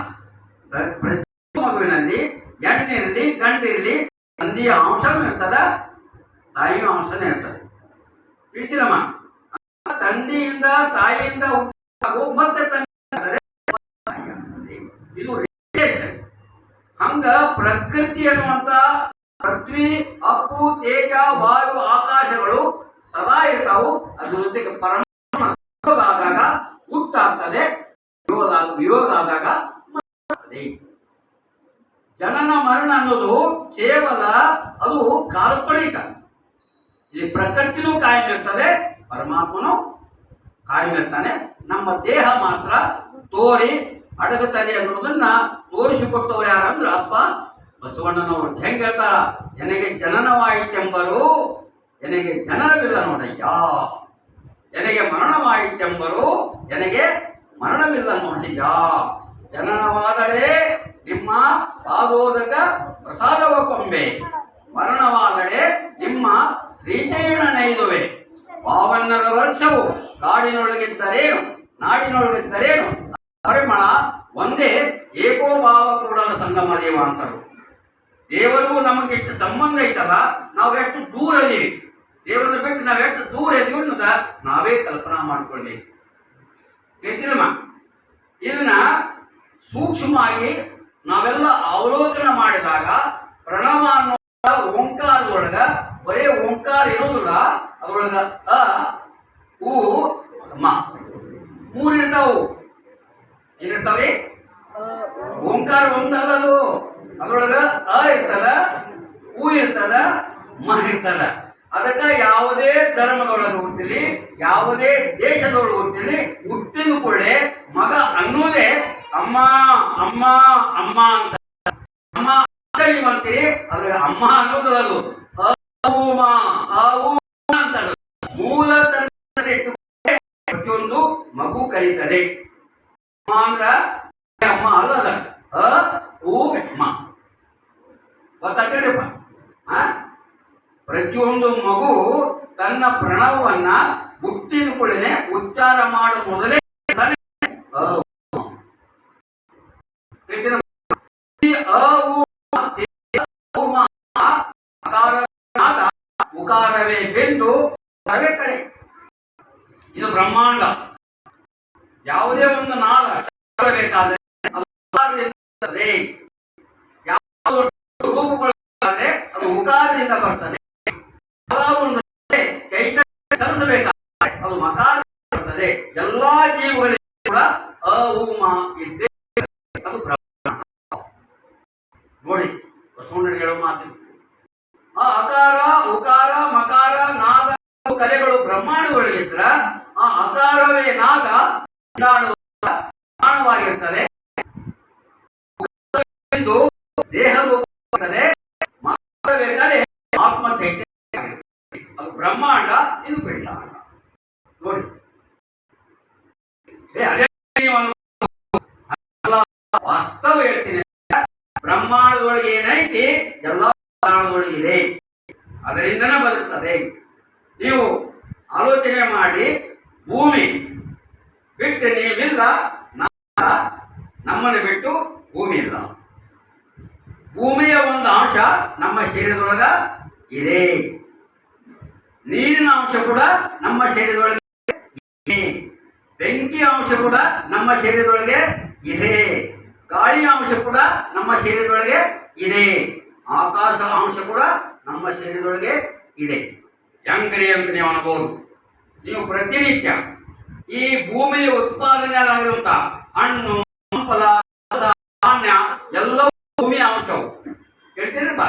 ಪ್ರತಿ ಮಗುವಿನಲ್ಲಿ ಹೆಣ್ಣಿರಲಿ ಗಂಡಿರಲಿ ತಂದೆಯ ಅಂಶನೂ ಇರ್ತದ, ತಾಯಿಯ ಅಂಶನೂ ಇರ್ತದೆ. ತಿಳಿತೀರಮ್ಮ? ತಂದೆಯಿಂದ ತಾಯಿಯಿಂದ ಮತ್ತೆ ಇದು ರಿಲೇಷನ್. ಹಂಗ ಪ್ರಕೃತಿ ಅನ್ನುವಂತ ಪೃಥ್ವಿ, ಅಪ್ಪು, ತೇಜ, ವಾಯು, ಆಕಾಶಗಳು ಸದಾ ಇರ್ತಾವು. ಅದ್ರ ಜೊತೆಗೆ ಪರಮಾತ್ಮ ಆದಾಗ ಹುಟ್ಟಾಗ್ತದೆ, ವಿಯೋಗ ಆದಾಗ ಆಗ್ತದೆ. ಜನನ ಮರಣ ಅನ್ನೋದು ಕೇವಲ ಅದು ಕಾಲ್ಪನಿಕ. ಈ ಪ್ರಕೃತಿನೂ ಕಾಯಂ ಇರ್ತದೆ, ಪರಮಾತ್ಮನು ಕಾಯಂ ಇರ್ತಾನೆ. ನಮ್ಮ ದೇಹ ಮಾತ್ರ ತೋರಿ ಅಡಗುತ್ತದೆ ಅನ್ನೋದನ್ನ ತೋರಿಸಿಕೊಟ್ಟವ್ರು ಯಾರಂದ್ರ ಅಪ್ಪ ಬಸವಣ್ಣನವರು. ಹೆಂಗ್ ಹೇಳ್ತಾರ? ನನಗೆ ಜನನವಾಯಿತೆಂಬರು ನನಗೆ ಜನನವಿಲ್ಲ ನೋಡಯ್ಯ, ನನಗೆ ಮರಣವಾಯಿತೆಂಬರು ನನಗೆ ಮರಣವಿಲ್ಲ ನೋಡಯ್ಯ. ಜನನವಾದಡೆ ನಿಮ್ಮ ಪಾದೋದಕ ಪ್ರಸಾದವ ಕೊಂಬೆ, ಮರಣವಾದಡೆ ನಿಮ್ಮ ಶ್ರೀಚೈಣನೈದುವೆ. ಪಾವನ್ನದ ವರ್ಷವು ಕಾಡಿನೊಳಗಿದ್ದರೇನು ನಾಡಿನೊಳಗಿದ್ದರೇನು ಪರಿಮಳ ಒಂದೇ ಏಕೋಭಾವ ಕೂಡಲ ಸಂಗಮ ದೇವ ಅಂತರು. ದೇವರಿಗೂ ನಮಗೆ ಎಷ್ಟು ಸಂಬಂಧ ಐತಲ್ಲ, ನಾವು ಎಷ್ಟು ದೂರ ಇದೀವಿ, ದೇವರನ್ನು ಬಿಟ್ಟು ನಾವು ಎಷ್ಟು ದೂರ ಇದೀವಿ ಅನ್ನೋದ ನಾವೇ ಕಲ್ಪನಾ ಮಾಡ್ಕೊಳ್ಬೇಕು. ತಿಳಿತೀರಮ್ಮ? ಇದನ್ನ ಸೂಕ್ಷ್ಮವಾಗಿ ನಾವೆಲ್ಲ ಅವಲೋಕನ ಮಾಡಿದಾಗ ಪ್ರಣವ ಅನ್ನೋ ಓಂಕಾರದೊಳಗ ಬರೇ ಓಂಕಾರ ಇರೋದಿಲ್ಲ, ಅದ್ರೊಳಗ ಅ ಉ ಮ ಮೂರಿರ್ತಾವು. ಏನಿರ್ತಾವ್ರಿ? ಓಂಕಾರ ಒಂದಲ್ಲ ಅದು. ಅದ್ರೊಳಗ ಅ ಇರ್ತದ, ಉ ಇರ್ತದ, ಮ ಇರ್ತದ. ಅದಕ್ಕ ಯಾವುದೇ ಧರ್ಮದೊಳಗೆ ಹುಟ್ಟಿಲಿ, ಯಾವುದೇ ದೇಶದೊಳಗೆ ಹುಟ್ಟಿಲಿ, ಹುಟ್ಟಿದ ಕೂಡಲೇ ಮಗ ಅನ್ನೋದೇ ಅಮ್ಮ ಅಮ್ಮ ಅಮ್ಮ ಅಂತ. ಅಮ್ಮ ಅಂತೀರಿ, ಅದ್ರ ಅಮ್ಮ ಅನ್ನೋದಿಲ್ಲ, ಅದು ಅಂತ. ಮೂಲ ಪ್ರತಿಯೊಂದು ಮಗು ಕರೀತದೆ. ಅಮ್ಮ ಅಂದ್ರ ಅಮ್ಮ ಅಲ್ಲದ, ಅ ಉ ಮ. ಗೊತ್ತಾಗ್ತದಪ್ಪ? ಪ್ರತಿಯೊಂದು ಮಗು ತನ್ನ ಪ್ರಣವವನ್ನ ಹುಟ್ಟಿದ ಕೂಡಲೇ ಉಚ್ಚಾರ ಮಾಡುವ ಮೊದಲೇ ಉಕಾರವೇ ಬೆಂದು ಕವೆ ಕಡೆ. ಇದು ಬ್ರಹ್ಮಾಂಡ. ಯಾವುದೇ ಒಂದು ನಾದ ಬೇಕಾದ್ರೆ ರೂಪುಗೊಳ್ಳಬೇಕಾದ್ರೆ ಅದು ಉಕಾರದಿಂದ ಬರ್ತದೆ. ಒಂದು ಚೈತನ್ಯ ಸಲ್ಲಿಸಬೇಕಾದ್ರೆ ಅದು ಮಕಾರ ಬರ್ತದೆ. ಎಲ್ಲಾ ಜೀವಗಳಿಗೆ ಕೂಡ ಅ ಉ ಮ ಇದ್ದೇ ಅದು ಬ್ರಹ್ಮಾಂಡ. ನೋಡಿ ಬಸವಣ್ಣರು ಹೇಳೋ ಮಾತು, ಆ ಅಕಾರ ಉಕಾರ ಮಕಾರ ನಾದ ಕಲೆಗಳು ಬ್ರಹ್ಮಾಂಡಗಳಿದ್ರ ಆ ಅಕಾರವೇ ನಾದ ಪ್ರಾಣವಾಗಿರ್ತದೆ. ದೇಹ ರೂಪದೆ ಬೇಕಾದ್ರೆ ಆತ್ಮ ಚೈತನ್ಯ. ಅದು ಬ್ರಹ್ಮಾಂಡ, ಇದು ಪಿಂಡಾಂಡ. ನೋಡಿ ಅದೇ ವಾಸ್ತವ ಹೇಳ್ತೀನಿ. ಬ್ರಹ್ಮಾಂಡದೊಳಗೆ ಏನೈತಿ ಎಲ್ಲ ಪ್ರಾಣದೊಳಗಿದೆ, ಅದರಿಂದನೇ ಬದುಕ್ತದೆ. ನೀವು ಆಲೋಚನೆ ಮಾಡಿ, ಭೂಮಿ ಬಿಟ್ಟು ನೀವಿಲ್ಲ, ನಮ್ಮನ್ನು ಬಿಟ್ಟು ಭೂಮಿ ಇಲ್ಲ. ಭೂಮಿಯ ಒಂದು ಅಂಶ ನಮ್ಮ ಶರೀರದೊಳಗ ಇದೆ, ನೀರಿನ ಅಂಶ ಕೂಡ ನಮ್ಮ ಶರೀರದೊಳಗೆ ಇದೆ, ಬೆಂಕಿಯ ಅಂಶ ಕೂಡ ನಮ್ಮ ಶರೀರದೊಳಗೆ ಇದೆ, ಗಾಳಿಯ ಅಂಶ ಕೂಡ ನಮ್ಮ ಶರೀರದೊಳಗೆ ಇದೆ, ಆಕಾಶದ ಅಂಶ ಕೂಡ ನಮ್ಮ ಶರೀರದೊಳಗೆ ಇದೆ. ಹೆಂಗ್ರಿ ಅಂತ ನೀವು ಅನ್ಬೋದು. ನೀವು ಪ್ರತಿನಿತ್ಯ ಈ ಭೂಮಿಯ ಉತ್ಪಾದನೆ ಆಗಿರುವಂತ ಹಣ್ಣು ಹಂಪಲ ಧಾನ್ಯ ಎಲ್ಲವೂ ಭೂಮಿಯ ಅಂಶವು. ಹೇಳ್ತೀರಿ ಬಾ?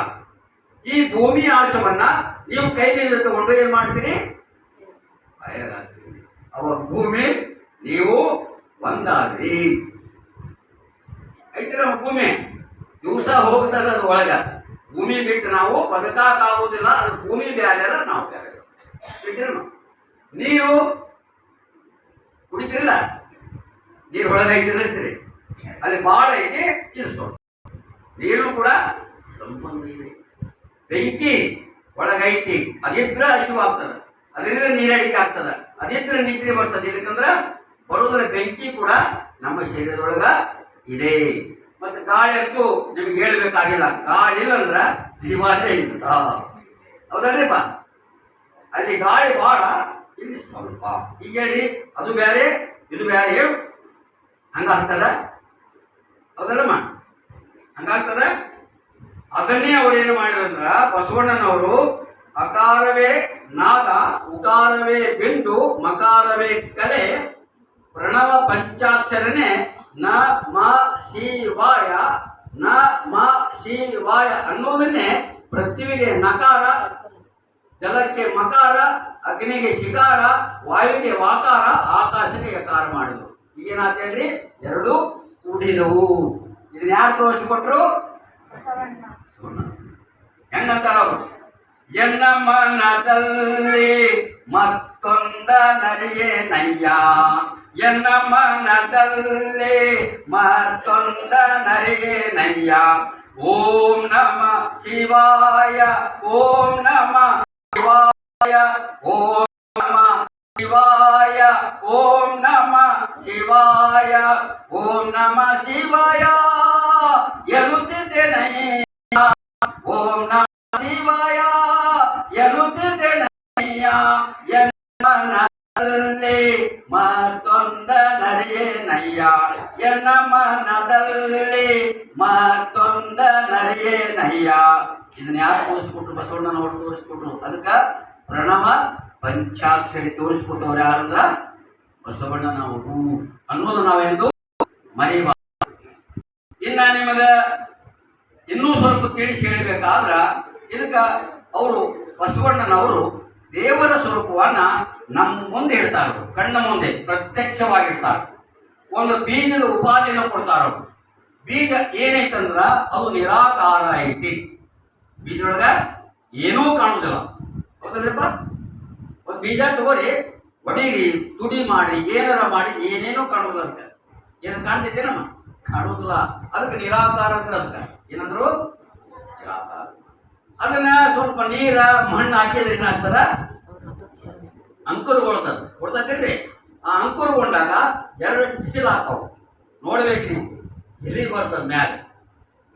ಈ ಭೂಮಿಯ ಅಂಶವನ್ನ ನೀವು ಕೈಲಿಂದ ತಗೊಂಡು ಏನ್ ಮಾಡ್ತೀರಿ? ಅವಾಗ ಭೂಮಿ ನೀವು ಒಂದಾದ್ರಿ. ಐತಿ ನಮ್ಮ ಭೂಮಿ ದಿವಸ ಹೋಗ್ತದ ಅದು ಒಳಗ. ಭೂಮಿ ಬಿಟ್ಟು ನಾವು ಬದುಕಾಗುವುದಿಲ್ಲ. ಅದು ಭೂಮಿ ಬ್ಯಾರೆ, ನಾವು ಬ್ಯಾರೆ. ನೀರು ಕುಡಿತಿರಲ್ಲ, ನೀರು ಒಳಗೈತಿರ್ತೀರಿ, ಅಲ್ಲಿ ಬಾಳ ಐತಿ ಚಿಲ್ಸೋ. ನೀರು ಕೂಡ ಸಂಬಂಧ ಇದೆ. ಬೆಂಕಿ ಒಳಗೈತಿ, ಅದಿದ್ರ ಹಸಿವಾಗ್ತದ, ಅದರಿಂದ ನೀರಡಿಕೆ ಆಗ್ತದ, ಅದಿದ್ರ ನಿದ್ರೆ ಬರ್ತದೆ. ಇದಕ್ಕಂದ್ರ ಬರೋದ್ರ ಬೆಂಕಿ ಕೂಡ ನಮ್ಮ ಶರೀರದೊಳಗ ಇದೆ. ಮತ್ತೆ ಗಾಳಿ ಅಂತೂ ನಿಮ್ಗೆ ಹೇಳ್ಬೇಕಾಗಿಲ್ಲ, ಗಾಳಿ ಇಲ್ಲ ಅಂದ್ರ ಜೀವನೇ ಇಲ್ಲ. ಹೌದಲ್ರಿಪ್ಪ? ಅಲ್ಲಿ ಗಾಳಿ ಬಾಳ, ಇಲ್ಲಿ ಸ್ವಲ್ಪ. ಈಗ ಹೇಳಿ, ಅದು ಬೇರೆ ಇದು ಬೇರೆ ಹೇಳು, ಹಂಗಾಗ್ತದ? ಹೌದಲ್ಲಮ್ಮ? ಹಂಗಾಗ್ತದ? ಅದನ್ನೇ ಅವ್ರು ಏನು ಮಾಡಿದಂದ್ರ, ಬಸವಣ್ಣನವರು ಅಕಾರವೇ ನಾದ, ಉಕಾರವೇ ಬಿಂದು, ಮಕಾರವೇ ಕಲೆ, ಪ್ರಣವ ಪಂಚಾಕ್ಷರನೇ ನ ಮ ಶಿವಾಯ, ನ ಮ ಶಿವಾಯ ಅನ್ನೋದನ್ನೇ ಪೃಥ್ವಿಗೆ ನಕಾರ, ಜಲಕ್ಕೆ ಮಕಾರ, ಅಗ್ನಿಗೆ ಶಿಕಾರ, ವಾಯುವಿಗೆ ವಾಕಾರ, ಆಕಾಶಕ್ಕೆ ಯಕಾರ ಮಾಡಿದ್ರು. ಈಗೇನಾತ ಹೇಳ್ರಿ? ಎರಡು ಕೂಡಿದವು. ಇದನ್ನ ಯಾರು ತೋರಿಸ್ಕೊಟ್ರು? ಹೆಂಗಂತಾರ ಅವರು? ಎನ್ನ ಮನದಲ್ಲಿ ಮತ್ತೊಂದ ನರಿಯೇ ನಯ್ಯ, ಎನ್ನ ಮನದಲ್ಲಿ ಮತ್ತೊಂದ ನರಿಯೇ ನಯ್ಯ. ಓಂ ನಮ ಶಿವಾಯ, ಓಂ ನಮ ಶಿವಾಯ, ಓಂ ನಮ ಶಿವಾಯ, ಓಂ ನಮ ಶಿವಾಯ, ಓಂ ನಮ ಶಿವಾಯ ಎನ್ನುತ್ತಿದ್ದೇನೆ. ಓಂ ನಮ ಶಿವಾಯ ಎನ್ನುತ್ತಿದ್ದೇನಯ್ಯ. ಎನ್ನಮನದಲ್ಲಿ ಮತ್ತೊಂದ ನರಿಯೇನಯ್ಯ, ಎನ್ನ ಮನದಲ್ಲಿ ಮತ್ತೊಂದ ನರಿಯೇನಯ್ಯ. ಇದನ್ನ ಯಾರು ತೋರಿಸ್ಕೊಟ್ರು? ಬಸವಣ್ಣನವರು ತೋರಿಸ್ಕೊಟ್ರು. ಅದಕ್ಕ ಪ್ರಣವ ಪಂಚಾಕ್ಷರಿ ತೋರಿಸ್ಕೊಟ್ಟವ್ರು ಯಾರಂದ್ರ ಬಸವಣ್ಣನವರು ಅನ್ನೋದು ನಾವೆಂದು ಮರಿಬಾರದು. ಇನ್ನ ನಿಮಗ ಇನ್ನೂ ಸ್ವಲ್ಪ ತಿಳಿಸಿ ಹೇಳಬೇಕಾದ್ರ, ಇದಕ್ಕ ಅವರು ಬಸವಣ್ಣನವರು ದೇವರ ಸ್ವರೂಪವನ್ನ ನಮ್ಮ ಮುಂದೆ ಇಡ್ತಾರ, ಕಣ್ಣ ಮುಂದೆ ಪ್ರತ್ಯಕ್ಷವಾಗಿಡ್ತಾರ. ಒಂದು ಬೀಜದ ಉಪಾಧಿನ ಕೊಡ್ತಾರ. ಬೀಜ ಏನೈತಂದ್ರ ಅದು ನಿರಾಕಾರ ಐತಿ. ಬೀಜದೊಳಗ ಏನೂ ಕಾಣುದಿಲ್ಲ. ಹೌದಲ್ರಿಪ್ಪ? ಒಂದು ಬೀಜ ತಗೋರಿ, ಹೊಡೀರಿ, ತುಡಿ ಮಾಡಿ, ಏನಾರ ಮಾಡಿ, ಏನೇನೋ ಕಾಣುದಿಲ್ಲ. ಅದಕ್ಕೆ ಏನು ಕಾಣ್ತೈತೇನಮ್ಮ? ಕಾಣುದಿಲ್ಲ. ಅದಕ್ಕೆ ನಿರಾಕಾರ ಅಂದ್ರೆ ಅದಕ್ಕೆ ಏನಂದ್ರು? ನಿರಾಕಾರ. ಅದನ್ನ ಸ್ವಲ್ಪ ನೀರ ಮಣ್ಣು ಹಾಕಿದ್ರೆ ಏನಾಗ್ತದ? ಅಂಕುರಗೊಳ್ತದ. ಕೊಡ್ತೈತಿಲ್ರಿ? ಆ ಅಂಕುರಗೊಂಡಾಗ ಎರಡು ಬಿಸಿಲು ಹಾಕವು. ನೋಡ್ಬೇಕು ನೀವು, ಎಲ್ಲಿ ಬರ್ತದ ಮ್ಯಾಲ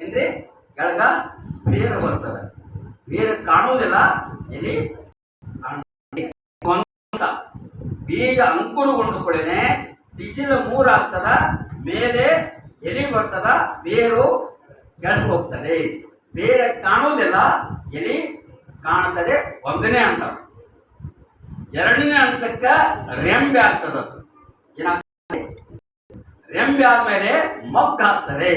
ಏನ್ರಿ? ಕೆಳಗ ಬೇರೆ ಬರ್ತದ. ಬೇರೆ ಕಾಣುವುದಿಲ್ಲ. ಎಲ್ಲಿ ಬೀಜ ಅಂಕುರಗೊಂಡು ಕೂಡನೆ ಬಿಸಿಲು ಮೂರಾಗ್ತದ, ಮೇಲೆ ಎಲಿ ಬರ್ತದ, ಬೇರು ಕೆಳಗೆ ಹೋಗ್ತದೆ. ಬೇರೆ ಕಾಣುವುದಿಲ್ಲ, ಎಲಿ ಕಾಣುತ್ತದೆ. ಒಂದನೇ ಹಂತ. ಎರಡನೇ ಹಂತಕ್ಕ ರೆಂಬೆ ಆಗ್ತದ. ಏನಾಗ್ತದೆ? ರೆಂಬೆ ಆದ್ಮೇಲೆ ಮೊಗ್ಗು ಆಗ್ತದೆ.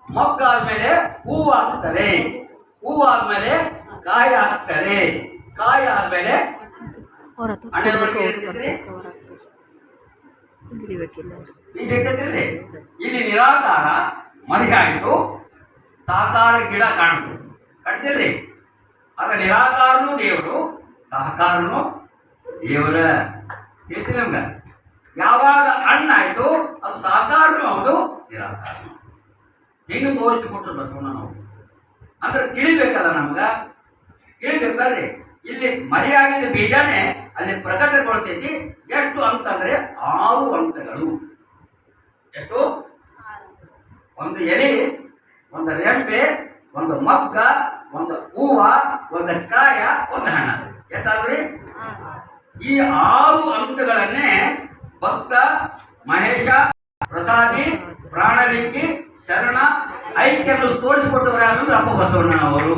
ಮೊಗ್ಗಾದ್ಮೇಲೆ ಹೂವು ಆಗ್ತದೆ. ಹೂವು ಆದ್ಮೇಲೆ ಕಾಯಿ ಆಗ್ತದೆ. ಕಾಯಿ ಆದ್ಮೇಲೆ ಹಣ್ಣೆ ಬೀಜ ಇರ್ತೈತಿಲ್ರಿ? ಇಲ್ಲಿ ನಿರಾಕಾರ ಮರಿಗಾಯಿತು, ಸಹಕಾರ ಗಿಡ ಕಾಣ್ತು. ಕಟ್ತಿಲ್ರಿ? ಅದ ನಿರಾಕಾರನು ದೇವರು, ಸಹಕಾರನು ದೇವರ. ಹೇಳ್ತೀನಿ ನಮ್ಗ. ಯಾವಾಗ ಹಣ್ಣಾಯ್ತು ಅದು ಸಹಕಾರನು ಹೌದು, ನಿರಾಕಾರನು. ಹೆಂಗೆ ತೋರಿಸಿಕೊಟ್ರು ಬಸವಣ್ಣನವರು ಅಂದ್ರೆ ತಿಳಿಬೇಕಲ್ಲ ನಮ್ಗ. ತಿಳಿಬೇಕಲ್ರಿ? ಇಲ್ಲಿ ಮರಿಯಾಗಿದ್ದ ಬೀಜನೇ ಅಲ್ಲಿ ಪ್ರಕಟಗೊಳ್ತೈತಿ. ಎಷ್ಟು ಅಂತಂದ್ರೆ 6 ಹಂತಗಳು. ಎಷ್ಟು? ಒಂದು ಎಲೆ, ಒಂದು ರೆಂಬೆ, ಒಂದು ಮಗ್ಗ, ಒಂದು ಹೂವ, ಒಂದು ಕಾಯ, ಒಂದು ಹಣ್ಣ. ಎಷ್ಟಾದ್ರಿ? ಈ 6 ಹಂತಗಳನ್ನೇ ಭಕ್ತ, ಮಹೇಶ, ಪ್ರಸಾದಿ, ಪ್ರಾಣಲಿಂಗಿ, ಶರಣ, ಐಕ್ಯರು ತೋರಿಸಿಕೊಟ್ಟವರು ಯಾರಂದ್ರೆ ಅಪ್ಪ ಬಸವಣ್ಣನವರು.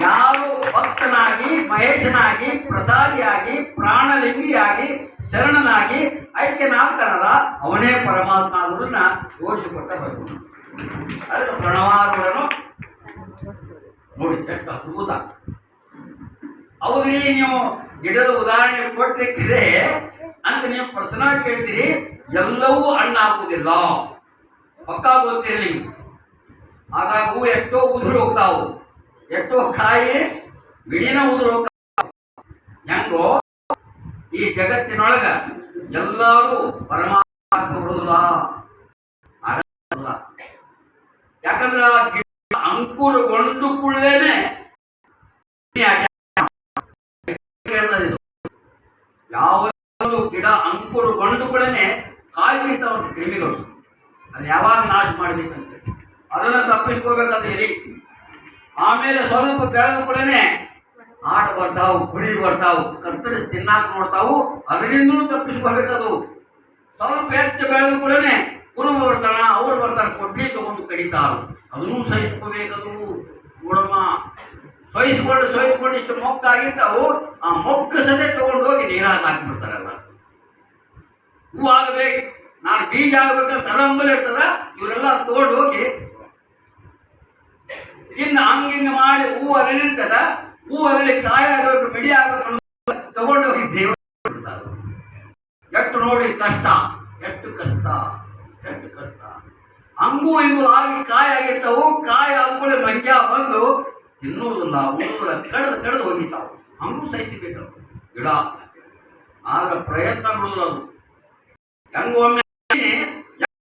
ಯಾರು ಭಕ್ತನಾಗಿ, ಮಹೇಶನಾಗಿ, ಪ್ರಸಾದಿಯಾಗಿ, ಪ್ರಾಣಲಿಂಗಿಯಾಗಿ, ಶರಣನಾಗಿ ಐಕ್ಯನಾಗ್ತಾನಲ್ಲ ಅವನೇ ಪರಮಾತ್ಮ ಅನ್ನೋದನ್ನ ತೋರಿಸಿಕೊಟ್ಟ ಬಸವಣ್ಣ. ಅದಕ್ಕೆ ಪ್ರಣವಾರೂಢನು ನೋಡಿ ಎಷ್ಟು ಅದ್ಭುತ. ಹೌದ್ರಿ, ನೀವು ಗಿಡದ ಉದಾಹರಣೆ ಕೊಟ್ಟಿದ್ರೆ ಅಂತ ನೀವು ಪ್ರಶ್ನ ಕೇಳ್ತೀರಿ. ಎಲ್ಲವೂ ಹಣ್ಣು ಹಾಕುವುದಿಲ್ಲ, ಪಕ್ಕ ಗೊತ್ತಿಲ್ಲ ನಿಮ್ಗೆ. ಆದಾಗೂ ಎಷ್ಟೋ ಉದುರು ಹೋಗ್ತಾವು, ಎಷ್ಟೋ ಕಾಯಿ ಗಿಡಿನ ಉದುರು ಹೋಗ್ತಾವ. ಹೆಂಗೋ ಈ ಜಗತ್ತಿನೊಳಗ ಎಲ್ಲರೂ ಪರಮಾತ್ಮ ಬಿಡುದಿಲ್ಲ. ಯಾಕಂದ್ರೆ ಆ ಗಿಡ ಅಂಕುರಗೊಂಡು ಕೂಡಲೇನೆ ಯಾವ ಗಿಡ ಅಂಕುರಗೊಂಡು ಕೂಡನೆ ಕಾಯ್ತಿರ್ತಾವಂತೆ ಕ್ರಿಮಿಗಳು. ಅದು ಯಾವಾಗ ನಾಶ ಮಾಡಬೇಕಂತ ಅದನ್ನು ತಪ್ಪಿಸ್ಕೋಬೇಕಾದ್ರೆ ಎಲ್ಲಿ. ಆಮೇಲೆ ಸ್ವಲ್ಪ ಬೆಳೆದ ಕೂಡಲೇ ಆಟ ಬರ್ತಾವು, ಕುರಿ ಬರ್ತಾವು, ಕತ್ತರಿಸಿ ತಿನ್ನಾಕ ನೋಡ್ತಾವು, ಅದರಿಂದಲೂ ತಪ್ಪಿಸ್ಕೋಬೇಕದು. ಸ್ವಲ್ಪ ಹೆಚ್ಚು ಬೆಳೆದ ಕೂಡಲೇ ಕುರುಬ ಬರ್ತಾನ, ಅವ್ರು ಬರ್ತಾರೆ, ಕೊಡ್ಲಿ ತಗೊಂಡು ಕಡಿತಾರು, ಅದನ್ನೂ ಸಹಿಸ್ಕೋಬೇಕದು. ಗುಣಮ ಸಹಿಸ್ಕೊಂಡು ಇಷ್ಟು ಮೊಕ್ಕ ಆಗಿರ್ತಾವು, ಆ ಮೊಕ್ಕ ಸದೇ ತಗೊಂಡು ಹೋಗಿ ನೀರಾಗ ಹಾಕಿಬಿಡ್ತಾರಲ್ಲ. ಹೂ ಆಗಬೇಕು, ನಾನು ಬೀಜ ಆಗ್ಬೇಕಂತ ತರಂಬಲ್ ಇರ್ತದ, ಇವರೆಲ್ಲ ತಗೊಂಡು ಹೋಗಿ ಇನ್ನು ಹಂಗಿಂಗ ಮಾಡಿ ಹೂ ಅರಳಿರ್ತದ, ಹೂ ಅರಳಿ ಕಾಯಿ ಆಗಬೇಕು, ಮಿಡಿ ಆಗಬೇಕು ತಗೊಂಡು ಹೋಗಿ ದೇವರು ಎಷ್ಟು ನೋಡಿ ಕಷ್ಟ, ಎಷ್ಟು ಕಷ್ಟ. ಹಂಗೂ ಹಿಂಗೂ ಆಗಿ ಕಾಯಿ ಆಗಿರ್ತಾವು, ಕಾಯಿ ಆದ್ಮೇಲೆ ಮಂಗ್ಯ ಬಂದು ತಿನ್ನುವುದಿಲ್ಲ, ಉಣ್ಣುವುದಿಲ್ಲ, ಕಡ್ದು ಹೋಗಿರ್ತಾವು. ಹಂಗೂ ಸಹಿಸಬೇಕು ಗಿಡ, ಆದ್ರೆ ಪ್ರಯತ್ನ ಬಿಡುವುದಿಲ್ಲ ಅದು. ಹೆಂಗೊಮ್ಮೆ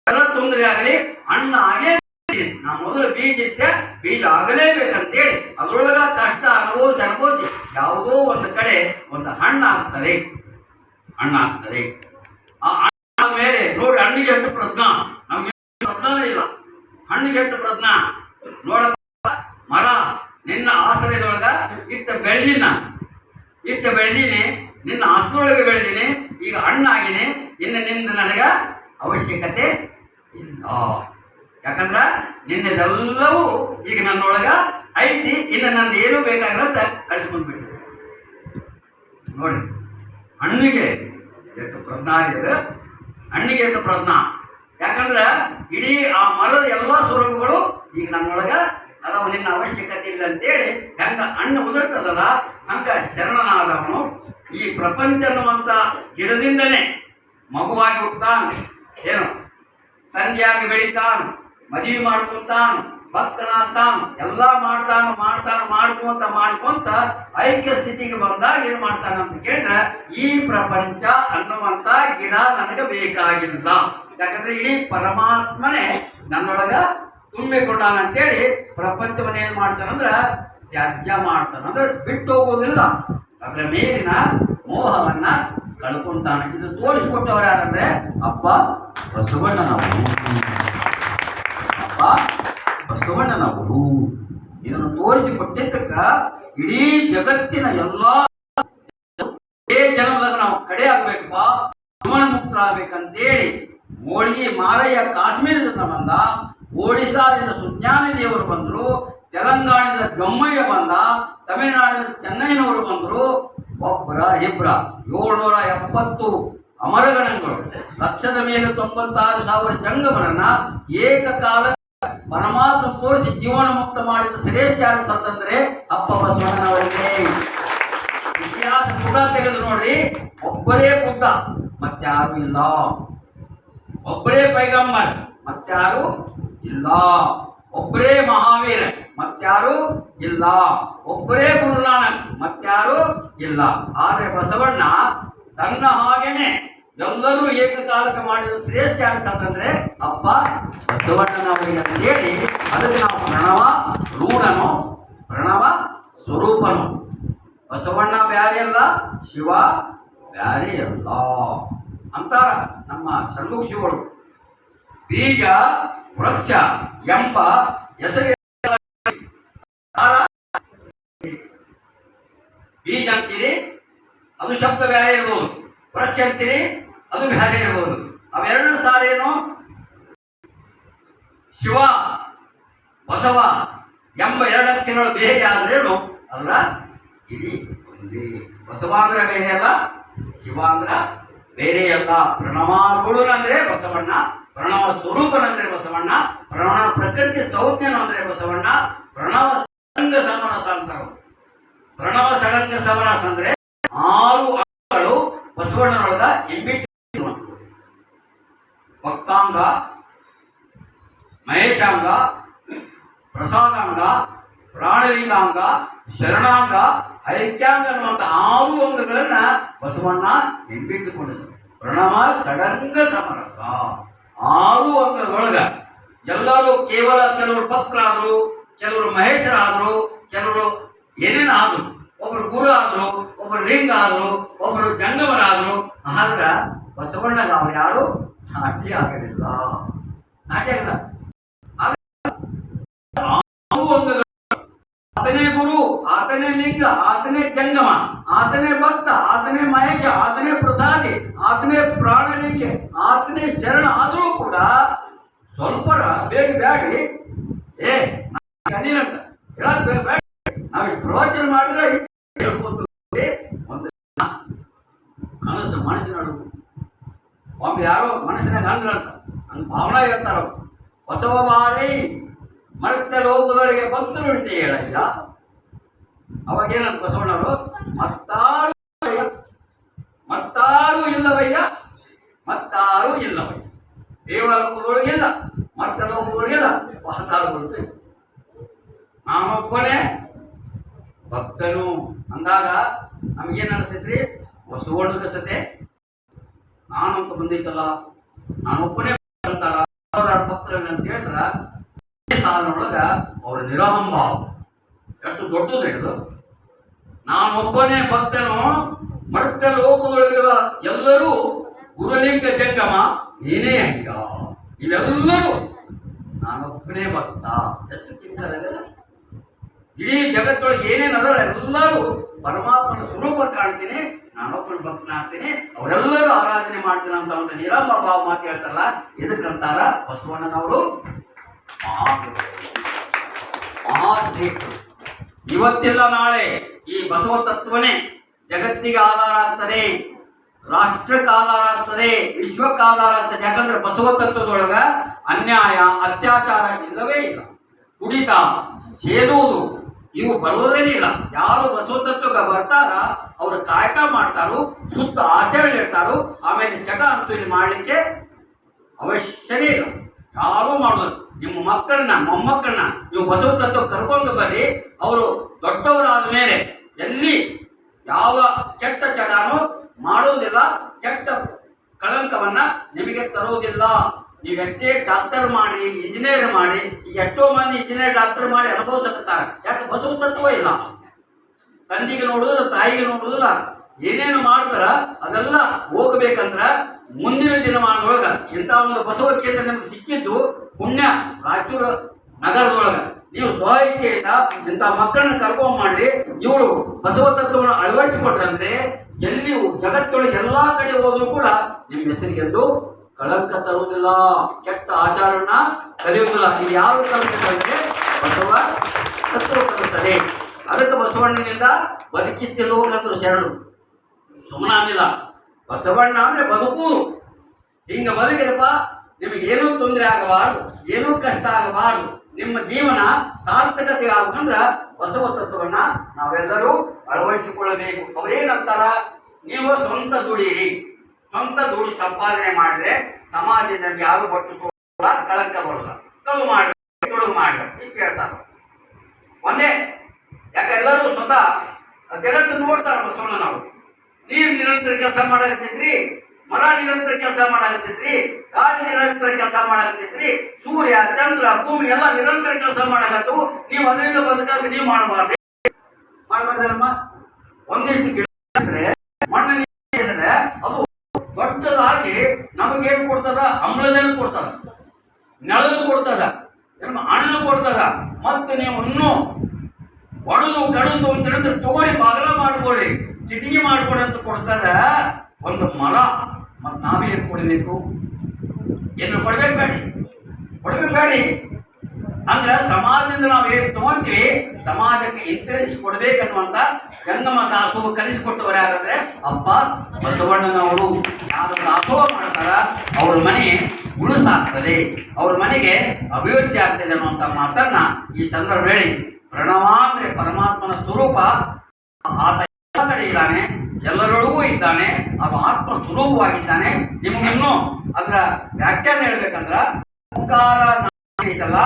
ಎಲ್ಲ ತೊಂದರೆ ಆಗಲಿ ಹಣ್ಣು ಆಗೇ, ನಾ ಮೊದಲು ಬೀಜ ಇದ್ದೆ, ಬೀಜ ಆಗಲೇಬೇಕಂತೇಳಿ ಅದರೊಳಗ ಕಷ್ಟ ಅನುಭವಿಸಿ ಯಾವುದೋ ಒಂದು ಕಡೆ ಒಂದು ಹಣ್ಣಾಗ್ತದೆ. ಆ ಹಣ್ಣಾದ ಮೇಲೆ ನೋಡಿ, ಹಣ್ಣಿಗೆ ಎಷ್ಟು ಪ್ರಜ್ಞಾ, ನಮ್ಗೆ ಪ್ರಜ್ಞಾನೇ ಇಲ್ಲ. ಹಣ್ಣಿಗೆ ಎಷ್ಟು ಪ್ರಜ್ಞಾ ನೋಡ. ಮರ ನಿನ್ನ ಆಶ್ರಯದೊಳಗ ಇಟ್ಟು ಬೆಳೆದೀನಿ, ನಿನ್ನ ಆಶ್ರಯದೊಳಗೆ ಬೆಳೆದೀನಿ, ಈಗ ಹಣ್ಣಾಗಿನಿ, ಇನ್ನು ನಿಂದ ನನಗ ಅವಶ್ಯಕತೆ ಇಲ್ಲ. ಯಾಕಂದ್ರ ನಿನ್ನೆದೆಲ್ಲವೂ ಈಗ ನನ್ನೊಳಗ ಐತಿ, ಇನ್ನು ನಂದು ಏನೂ ಬೇಕಾಗಿರಂತ ಕಳ್ಸ್ಕೊಂಡ್ಬಿಟ್ಟಿದೆ. ನೋಡಿ ಹಣ್ಣಿಗೆ ಎಷ್ಟು ಪ್ರಜ್ಞಾ ಇದೆ, ಹಣ್ಣಿಗೆ ಎಷ್ಟು ಪ್ರಜ್ಞಾ. ಯಾಕಂದ್ರ ಇಡೀ ಆ ಮರದ ಎಲ್ಲ ಸ್ವರೂಪಗಳು ಈಗ ನನ್ನೊಳಗ ಅದಾವ, ನಿನ್ನ ಅವಶ್ಯಕತೆ ಇಲ್ಲ ಅಂತೇಳಿ ಹೆಂಗ ಹಣ್ಣು ಉದುರ್ತದಲ್ಲ, ಹಂಗ ಶರಣನಾದವನು ಈ ಪ್ರಪಂಚ ಅನ್ನುವಂಥ ಗಿಡದಿಂದನೇ ಮಗುವಾಗಿ ಹುಟ್ಟುತ್ತಾನು, ಏನು ತಂದೆಯಾಗಿ ಬೆಳಿತಾನು, ಮದುವೆ ಮಾಡ್ಕೊಂತಾನು, ಭಕ್ತನಾಗ್ತಾನು, ಎಲ್ಲ ಮಾಡ್ಕೊಂತ ಐಕ್ಯ ಸ್ಥಿತಿಗೆ ಬಂದಾಗ ಏನ್ ಮಾಡ್ತಾನಂತ ಕೇಳಿದ್ರೆ, ಈ ಪ್ರಪಂಚ ಅನ್ನುವಂತ ಗಿಡ ನನಗೆ ಬೇಕಾಗಿಲ್ಲ. ಯಾಕಂದ್ರೆ ಇಡೀ ಪರಮಾತ್ಮನೇ ನನ್ನೊಳಗ ತುಂಬಿಕೊಂಡಾನಂತೇಳಿ ಪ್ರಪಂಚವನ್ನ ಏನ್ ಮಾಡ್ತಾನಂದ್ರ ತ್ಯಾಜ್ಯ ಮಾಡ್ತಾನ, ಅಂದ್ರೆ ಬಿಟ್ಟು ಹೋಗೋದಿಲ್ಲ, ಅದರ ಮೇಲಿನ ಮೋಹವನ್ನ ಕಳ್ಕೊಂತಾನೆ. ಇದು ತೋರಿಸಿಕೊಟ್ಟವ್ರು ಯಾರಂದ್ರೆ ಅಪ್ಪ ಬಸವಣ್ಣನವರು. ಇದನ್ನು ತೋರಿಸಿಕೊಟ್ಟಿದ್ದಕ್ಕ ಇಡೀ ಜಗತ್ತಿನ ಎಲ್ಲಾ ಜನದಾಗ ನಾವು ಕಡೆ ಆಗ್ಬೇಕಪ್ಪ, ಜೀವನ ಮುಕ್ತರಾಗಬೇಕಂತೇಳಿ ಮೋಳಿಗೆ ಮಾರಯ್ಯ ಕಾಶ್ಮೀರದಿಂದ ಬಂದ, ಒಡಿಶಾದಿಂದ ಸುಜ್ಞಾನ ದೇವರು ಬಂದರು, ತೆಲಂಗಾಣದ ಗಮ್ಮಯ್ಯ ಬಂದ, ತಮಿಳುನಾಡಿನ ಚೆನ್ನೈನವರು ಬಂದರು. ಒಬ್ಬರ ಇಬ್ಬರ 770 ಅಮರಗಣಗಳು, ಲಕ್ಷದ ಮೇಲೆ 96,000 ಜಂಗಮರನ್ನ ಏಕಕಾಲ ಪರಮಾತ್ಮ ತೋರಿಸಿ ಜೀವನ ಮುಕ್ತ ಮಾಡಿದ ಶ್ರೇಷ್ಠ ಯಾರು ಅಂತಂದ್ರೆ ಅಪ್ಪ ಬಸವಣ್ಣನವರಿಗೆ. ಇತಿಹಾಸ ಪುಟ ತೆಗೆದು ನೋಡ್ರಿ, ಒಬ್ಬರೇ ಬುದ್ಧ ಮತ್ತಾರು ಇಲ್ಲ, ಒಬ್ಬರೇ ಪೈಗಂಬರ್ ಮತ್ತಾರು ಇಲ್ಲ, ಒಬ್ಬರೇ ಮಹಾವೀರ ಮತ್ತಾರು ಇಲ್ಲ, ಒಬ್ಬರೇ ಗುರುನಾನಕ್ ಮತ್ತಾರು ಇಲ್ಲ. ಆದ್ರೆ ಬಸವಣ್ಣ ತನ್ನ ಹಾಗೇನೆ ಎಲ್ಲರೂ ಏಕಕಾಲಕ್ಕೆ ಮಾಡಿದ ಶ್ರೇಷ್ಠ ಅಂತಂದ್ರೆ ಅಪ್ಪ ಬಸವಣ್ಣನವರಿಗೆ ಅಂತೇಳಿ, ಅದಕ್ಕೆ ನಾವು ಪ್ರಣವ ರೂಢನು, ಪ್ರಣವ ಸ್ವರೂಪನು. ಬಸವಣ್ಣ ಬ್ಯಾರೆ ಅಲ್ಲ, ಶಿವ ಬ್ಯಾರೆ ಅಲ್ಲ ಅಂತಾರ ನಮ್ಮ ಷಣ್ಮುಖ ಶಿವರು. ಬೀಜ ವೃಕ್ಷ ಎಂಬ ಹೆಸರು ಬೀಜ ಅಂತೀರಿ, ಅದು ಶಬ್ದ ಬೇರೆ ಇರ್ಬೋದು, ವೃಕ್ಷ ಅಂತೀರಿ ಅದು ಬೇರೆ ಇರ್ಬೋದು. ಅವೆರಡು ಸಾರೇನು, ಶಿವ ಬಸವ ಎಂಬ 2 ಅಕ್ಷರಗಳು ಬೇರೆ ಆದ್ರೇನು ಅಲ್ಲ, ಇಡೀ ಒಂದೇ. ಬಸವ ಅಂದ್ರೆ ಬೇರೆ ಅಲ್ಲ, ಶಿವ ಅಂದ್ರ ಬೇರೆ ಅಲ್ಲ. ಪ್ರಣವಾರೂಢನಂದ್ರೆ ಬಸವಣ್ಣ, ಪ್ರಣವ ಸ್ವರೂಪನಂದ್ರೆ ಬಸವಣ್ಣ, ಪ್ರಣವ ಪ್ರಕೃತಿ ಸೌಜ್ಞನು ಅಂದ್ರೆ ಬಸವಣ್ಣ, ಪ್ರಣವ ಷಡಂಗ ಸಮರಸ ಅಂತಾರೆ. ಪ್ರಣವ ಷಡಂಗ ಸಮರಸ ಅಂದ್ರೆ 6 ಅಂಗಗಳು ಬಸವಣ್ಣನೊಳಗ ಇಂಬಿಟ್ಟು, ಭಕ್ತಾಂಗ, ಮಹೇಶಾಂಗ, ಪ್ರಸಾದಾಂಗ, ಪ್ರಾಣಲಿಂಗಾಂಗ, ಶರಣಾಂಗ, ಐಕ್ಯಾಂಗ ಅನ್ನುವಂಥ 6 ಅಂಗಗಳನ್ನ ಬಸವಣ್ಣ ಇಂಬಿಟ್ಟುಕೊಂಡಿದ್ರು. ಪ್ರಣವ ಷಡಂಗ ಸಮರಸ 6 ಅಂಗದೊಳಗ ಎಲ್ಲರೂ ಕೇವಲ ಕೆಲವರು ಭಕ್ತರಾದ್ರು, ಕೆಲವರು ಮಹೇಶರಾದ್ರು, ಕೆಲವರು ಏನೇನಾದ್ರು, ಒಬ್ರು ಗುರು ಆದ್ರು, ಒಬ್ರು ಲಿಂಗ ಆದ್ರು, ಒಬ್ರು ಜಂಗಮರಾದ್ರು. ಆದ್ರ ಬಸವಣ್ಣಗ ಅವ್ರು ಯಾರು ಸಾಟಿ ಆಗಲಿಲ್ಲ. ಸಾಧ್ಯ ಆಗಲ್ಲ. ಅಂಗಗಳು, ಆತನೇ ಗುರು, ಆತನೇ ಲಿಂಗ, ಆತನೇ ಜಂಗಮ, ಆತನೇ ಭಕ್ತ, ಆತನೇ ಮಹೇಶ, ಆತನೇ ಪ್ರಸಾದಿ, ಆತನೇ ಪ್ರಾಣಲಿಂಗೆ, ಆತನೇ ಶರಣ. ಆದರೂ ಕೂಡ ಸ್ವಲ್ಪರ ಬೇಗ ಬ್ಯಾಡಿ ಅದೇನಂತ ಹೇಳಕ್ ಬೇಡ. ನಾವು ಪ್ರವಚನ ಮಾಡಿದ್ರೆ ಹೇಳ್ಬೋದು. ಒಂದು ಕನಸು ಮನಸ್ಸಿನ ಅಡುಗು ಒಮ್ಮೆ ಯಾರೋ ಮನಸ್ಸಿನಾಗ ಅಂದ್ರಂತ ಹಂಗೆ ಭಾವನಾ ಹೇಳ್ತಾರ. ಬಸವ ಬಾರಿ ಮರತ್ತ ಲೋಕದೊಳಗೆ ಭಕ್ತರುಂಟೆ ಹೇಳಯ್ಯ. ಅವಾಗೇನಂತ ಬಸವಣ್ಣವರು, ಮತ್ತಾರು ಇಲ್ಲವಯ್ಯ, ಮತ್ತಾರು ಇಲ್ಲವಯ್ಯ. ದೇವಲೋಕದೊಳಗಿಲ್ಲ, ಮತ್ತ ಲೋಕದೊಳಗಿಲ್ಲ, ಮಹತಾರುಗಳು. ನಾನೊಬ್ಬನೇ ಭಕ್ತನು ಅಂದಾಗ ನಮಗೇನು ಅನಿಸ್ತೈತ್ರಿ? ಬಸವಣ್ಣದ ಸತೆ ನಾನಂತ ಬಂದೈತಲ್ಲ, ನಾನೊಬ್ಬನೇ ಅಂತಾರ ಭಕ್ತರನ್ನ ಅಂತ ಹೇಳಿದ್ರ ಸಾಲಿನೊಳಗ ಅವ್ರ ನಿರಹಂಭಾವ ಎಷ್ಟು ದೊಡ್ಡದು ಹಿಡಿದು. ನಾನೊಬ್ಬನೇ ಭಕ್ತನು, ಮರ್ತ್ಯ ಲೋಕದೊಳಗಿರುವ ಎಲ್ಲರೂ ಗುರುಲಿಂಗ ಜಂಗಮ ನೀನೇ ಅಯ್ಯ. ಇವೆಲ್ಲರೂ ನಾನೊಬ್ಬನೇ ಭಕ್ತ. ಎಷ್ಟು ಚಿಂತನೆ! ಇಡೀ ಜಗತ್ತೊಳಗೆ ಏನೇನು ಅದರ ಎಲ್ಲರೂ ಪರಮಾತ್ಮನ ಸ್ವರೂಪ ಕಾಣ್ತೀನಿ, ನಾನೊಬ್ಬನ ಭಕ್ತನಾಗ್ತೀನಿ, ಅವರೆಲ್ಲರೂ ಆರಾಧನೆ ಮಾಡ್ತೀನಿ ಅಂತ ಒಂದು ನಿರಾಮ ಭಾವ ಮಾತು ಹೇಳ್ತಾರಲ್ಲ, ಇದಕ್ಕಂತಾರ ಬಸವಣ್ಣನವರು ಮಹಾಶ್ರೇಷ್ಠರು. ಇವತ್ತಿಲ್ಲ ನಾಳೆ ಈ ಬಸವ ತತ್ವನೇ ಜಗತ್ತಿಗೆ ಆಧಾರ ಆಗ್ತದೆ, ರಾಷ್ಟ್ರಕ್ಕೆ ಆಧಾರ ಆಗ್ತದೆ, ವಿಶ್ವಕ್ಕೆ ಆಧಾರ ಆಗ್ತದೆ. ಯಾಕಂದ್ರೆ ಬಸವ ತತ್ವದೊಳಗ ಅನ್ಯಾಯ ಅತ್ಯಾಚಾರ ಇಲ್ಲವೇ ಇಲ್ಲ. ಕುಡಿತ ಸೇದುವುದು ಇವು ಬರುವುದೇ ಇಲ್ಲ. ಯಾರು ಬಸವ ತತ್ವಕ್ಕೆ ಬರ್ತಾರ ಅವರು ಕಾಯಕ ಮಾಡ್ತಾರೋ, ಸುತ್ತ ಆಚರಣೆ ಇಡ್ತಾರೋ, ಆಮೇಲೆ ಚಟ ಅಂತೂ ಇಲ್ಲಿ ಮಾಡಲಿಕ್ಕೆ ಅವಶ್ಯನೇ ಇಲ್ಲ. ಯಾರೂ ಮಾಡೋದು. ನಿಮ್ಮ ಮಕ್ಕಳನ್ನ ಮೊಮ್ಮಕ್ಕಳನ್ನ ನೀವು ಬಸವ ತತ್ವ ಕರ್ಕೊಂಡು ಬರ್ರಿ. ಅವರು ದೊಡ್ಡವರಾದ ಮೇಲೆ ಎಲ್ಲಿ ಯಾವ ಕೆಟ್ಟ ಚಟನೂ ಮಾಡುವುದಿಲ್ಲ, ಕೆಟ್ಟ ಕಳಂಕವನ್ನ ನಿಮಗೆ ತರುವುದಿಲ್ಲ. ನೀವೆಷ್ಟೇ ಡಾಕ್ಟರ್ ಮಾಡಿ, ಇಂಜಿನಿಯರ್ ಮಾಡಿ, ಈಗ ಎಷ್ಟೋ ಮಂದಿ ಇಂಜಿನಿಯರ್ ಡಾಕ್ಟರ್ ಮಾಡಿ ಅನುಭವಿಸುತ್ತಾರೆ. ಯಾಕೆ? ಬಸವ ತತ್ವ ಇಲ್ಲ. ತಂದಿಗೆ ನೋಡುದಿಲ್ಲ, ತಾಯಿಗೆ ನೋಡುದಿಲ್ಲ, ಏನೇನು ಮಾಡ್ತಾರ ಅದೆಲ್ಲ ಹೋಗ್ಬೇಕಂದ್ರ ಮುಂದಿನ ದಿನಮಾನದೊಳಗ ಇಂಥ ಒಂದು ಬಸವ ಕೇಂದ್ರ ನಿಮ್ಗೆ ಸಿಕ್ಕಿದ್ದು ಪುಣ್ಯ. ರಾಯಚೂರು ನಗರದೊಳಗ ನೀವು ಸ್ವಇಚ್ಛೆಯಿಂದ ಇಂಥ ಮಕ್ಕಳನ್ನ ಕರ್ಕೊಂಡ್ ಮಾಡಿ ಇವರು ಬಸವ ತತ್ವವನ್ನು ಅಳವಡಿಸಿಕೊಟ್ರಂದ್ರೆ ಎಲ್ಲಿ ಜಗತ್ತೊಳಗೆ ಎಲ್ಲಾ ಕಡೆ ಹೋದ್ರು ಕೂಡ ನಿಮ್ಮ ಹೆಸರಿಗೆಂದು ಕಳಂಕ ತರುವುದಿಲ್ಲ, ಕೆಟ್ಟ ಆಚಾರವನ್ನ ಕಲಿಯುವುದಿಲ್ಲ. ಇದು ಯಾವ ಕಲಿಸ್ತಂದ್ರೆ ಬಸವ ತತ್ವ ಕಲಿಸ್ತದೆ. ಅದಕ್ಕೆ ಬಸವಣ್ಣನಿಂದ ಬದುಕಿತ್ತಿಲ್ಲೋಕಂದ್ರು ಶರಣರು. ಸುಮ್ಮನೆ ಅನ್ನಿಲ್ಲ. ಬಸವಣ್ಣ ಅಂದ್ರೆ ಬದುಕುವುದು. ಹಿಂಗ ಬದುಕಿರಪ್ಪ, ನಿಮಗೇನೂ ತೊಂದರೆ ಆಗಬಾರ್ದು, ಏನೂ ಕಷ್ಟ ಆಗಬಾರ್ದು, ನಿಮ್ಮ ಜೀವನ ಸಾರ್ಥಕತೆ ಆಗಬೇಕಂದ್ರ ಬಸವ ತತ್ವವನ್ನ ನಾವೆಲ್ಲರೂ ಅಳವಡಿಸಿಕೊಳ್ಳಬೇಕು. ಅವರೇನಂತಾರ? ನೀವು ಸ್ವಂತ ದುಡಿಯಿರಿ, ಸ್ವಂತ ದುಡಿ ಸಂಪಾದನೆ ಮಾಡಿದ್ರೆ ಸಮಾಜದಲ್ಲಿ ಯಾರು ಬಟ್ಟು ತೋಳ ಕಳಂಕ ಬರೋಲ್ಲ. ಕಳು ಮಾಡಿ ತೊಡಗು ಮಾಡಿ ಈಗ ಕೇಳ್ತಾರ ಒಂದೇ. ಯಾಕೆ? ಎಲ್ಲರೂ ಸ್ವತಃ ಜಗತ್ತು ನೋಡ್ತಾರ. ಬಸವಣ್ಣ ನಾವು ನೀರು ನಿರಂತರ ಕೆಲಸ ಮಾಡಾಕತ್ತೈತ್ರಿ, ಮರ ನಿರಂತರ ಕೆಲಸ ಮಾಡಾಕತ್ತೈತ್ರಿ, ಗಾಳಿ ನಿರಂತರ ಕೆಲಸ ಮಾಡಾಕತ್ತೈತ್ರಿ, ಸೂರ್ಯ ಚಂದ್ರ ಭೂಮಿ ಎಲ್ಲ ನಿರಂತರ ಕೆಲಸ ಮಾಡಾಕತ್ತು. ನೀವು ಅದರಿಂದ ಬದುಕಾಗ ನೀವು ಮಾಡಬಾರ್ದು. ಮಾಡಬಾರ್ದಮ್ಮ. ಒಂದಿಷ್ಟು ಗಿಡ ಮಣ್ಣು ನೀರಿದ್ರೆ ಅದು ದೊಡ್ಡದಾಗಿ ನಮಗೇನು ಕೊಡ್ತದ? ಆಮ್ಲಜನಕ ಕೊಡ್ತದ, ನೆಳಲು ಕೊಡ್ತದ, ಹಣ್ಣು ಕೊಡ್ತದ. ಮತ್ತು ನೀವು ಇನ್ನೂ ಒಡೆದು ಕಡುದು ಅಂತ ಹೇಳಿದ್ರೆ ತಗೋರಿ ಬಾಗಲ ಮಾಡ್ಕೊಡಿ, ಚಿಟಿಗೆ ಮಾಡ್ಕೊಡಿ ಅಂತ ಕೊಡ್ತದ ಒಂದು ಮರ. ಮತ್ತು ನಾವೇನು ಕೊಡಬೇಕು? ಏನು ಕೊಡ್ಬೇಕು ಬೇಡಿ? ಕೊಡ್ಬೇಕು ಬೇಡಿ ಅಂದ್ರೆ ಸಮಾಜದಿಂದ ನಾವು ಏನು ತಗೊಂತೀವಿ ಸಮಾಜಕ್ಕೆ ಹಿಂತಿರುಗಿಸಿ ಕೊಡ್ಬೇಕನ್ನುವಂತ ಜಂಗಮ ದಾಸೋಹ ಕಲಿಸಿಕೊಟ್ಟವರು ಯಾರಂದ್ರೆ ಅಪ್ಪ ಬಸವಣ್ಣನವರು. ಯಾರು ದಾಸೋಹ ಮಾಡ್ತಾರ ಅವ್ರ ಮನೆ ಉಳಿಸಾಗ್ತದೆ, ಅವ್ರ ಮನೆಗೆ ಅಭಿವೃದ್ಧಿ ಆಗ್ತದೆ ಅನ್ನುವಂಥ ಮಾತನ್ನ ಈ ಸಂದರ್ಭ ಹೇಳಿ, ಪ್ರಣವ ಅಂದ್ರೆ ಪರಮಾತ್ಮನ ಸ್ವರೂಪ. ಆತ ಎಲ್ಲ ಕಡೆ ಇದ್ದಾನೆ, ಎಲ್ಲರೊಳಗೂ ಇದ್ದಾನೆ, ಅದು ಆತ್ಮ ಸ್ವರೂಪವಾಗಿದ್ದಾನೆ. ನಿಮಗಿನ್ನೂ ಅದರ ವ್ಯಾಖ್ಯಾನ ಹೇಳ್ಬೇಕಂದ್ರ ಓಂಕಾರ ಐತಲ್ಲ,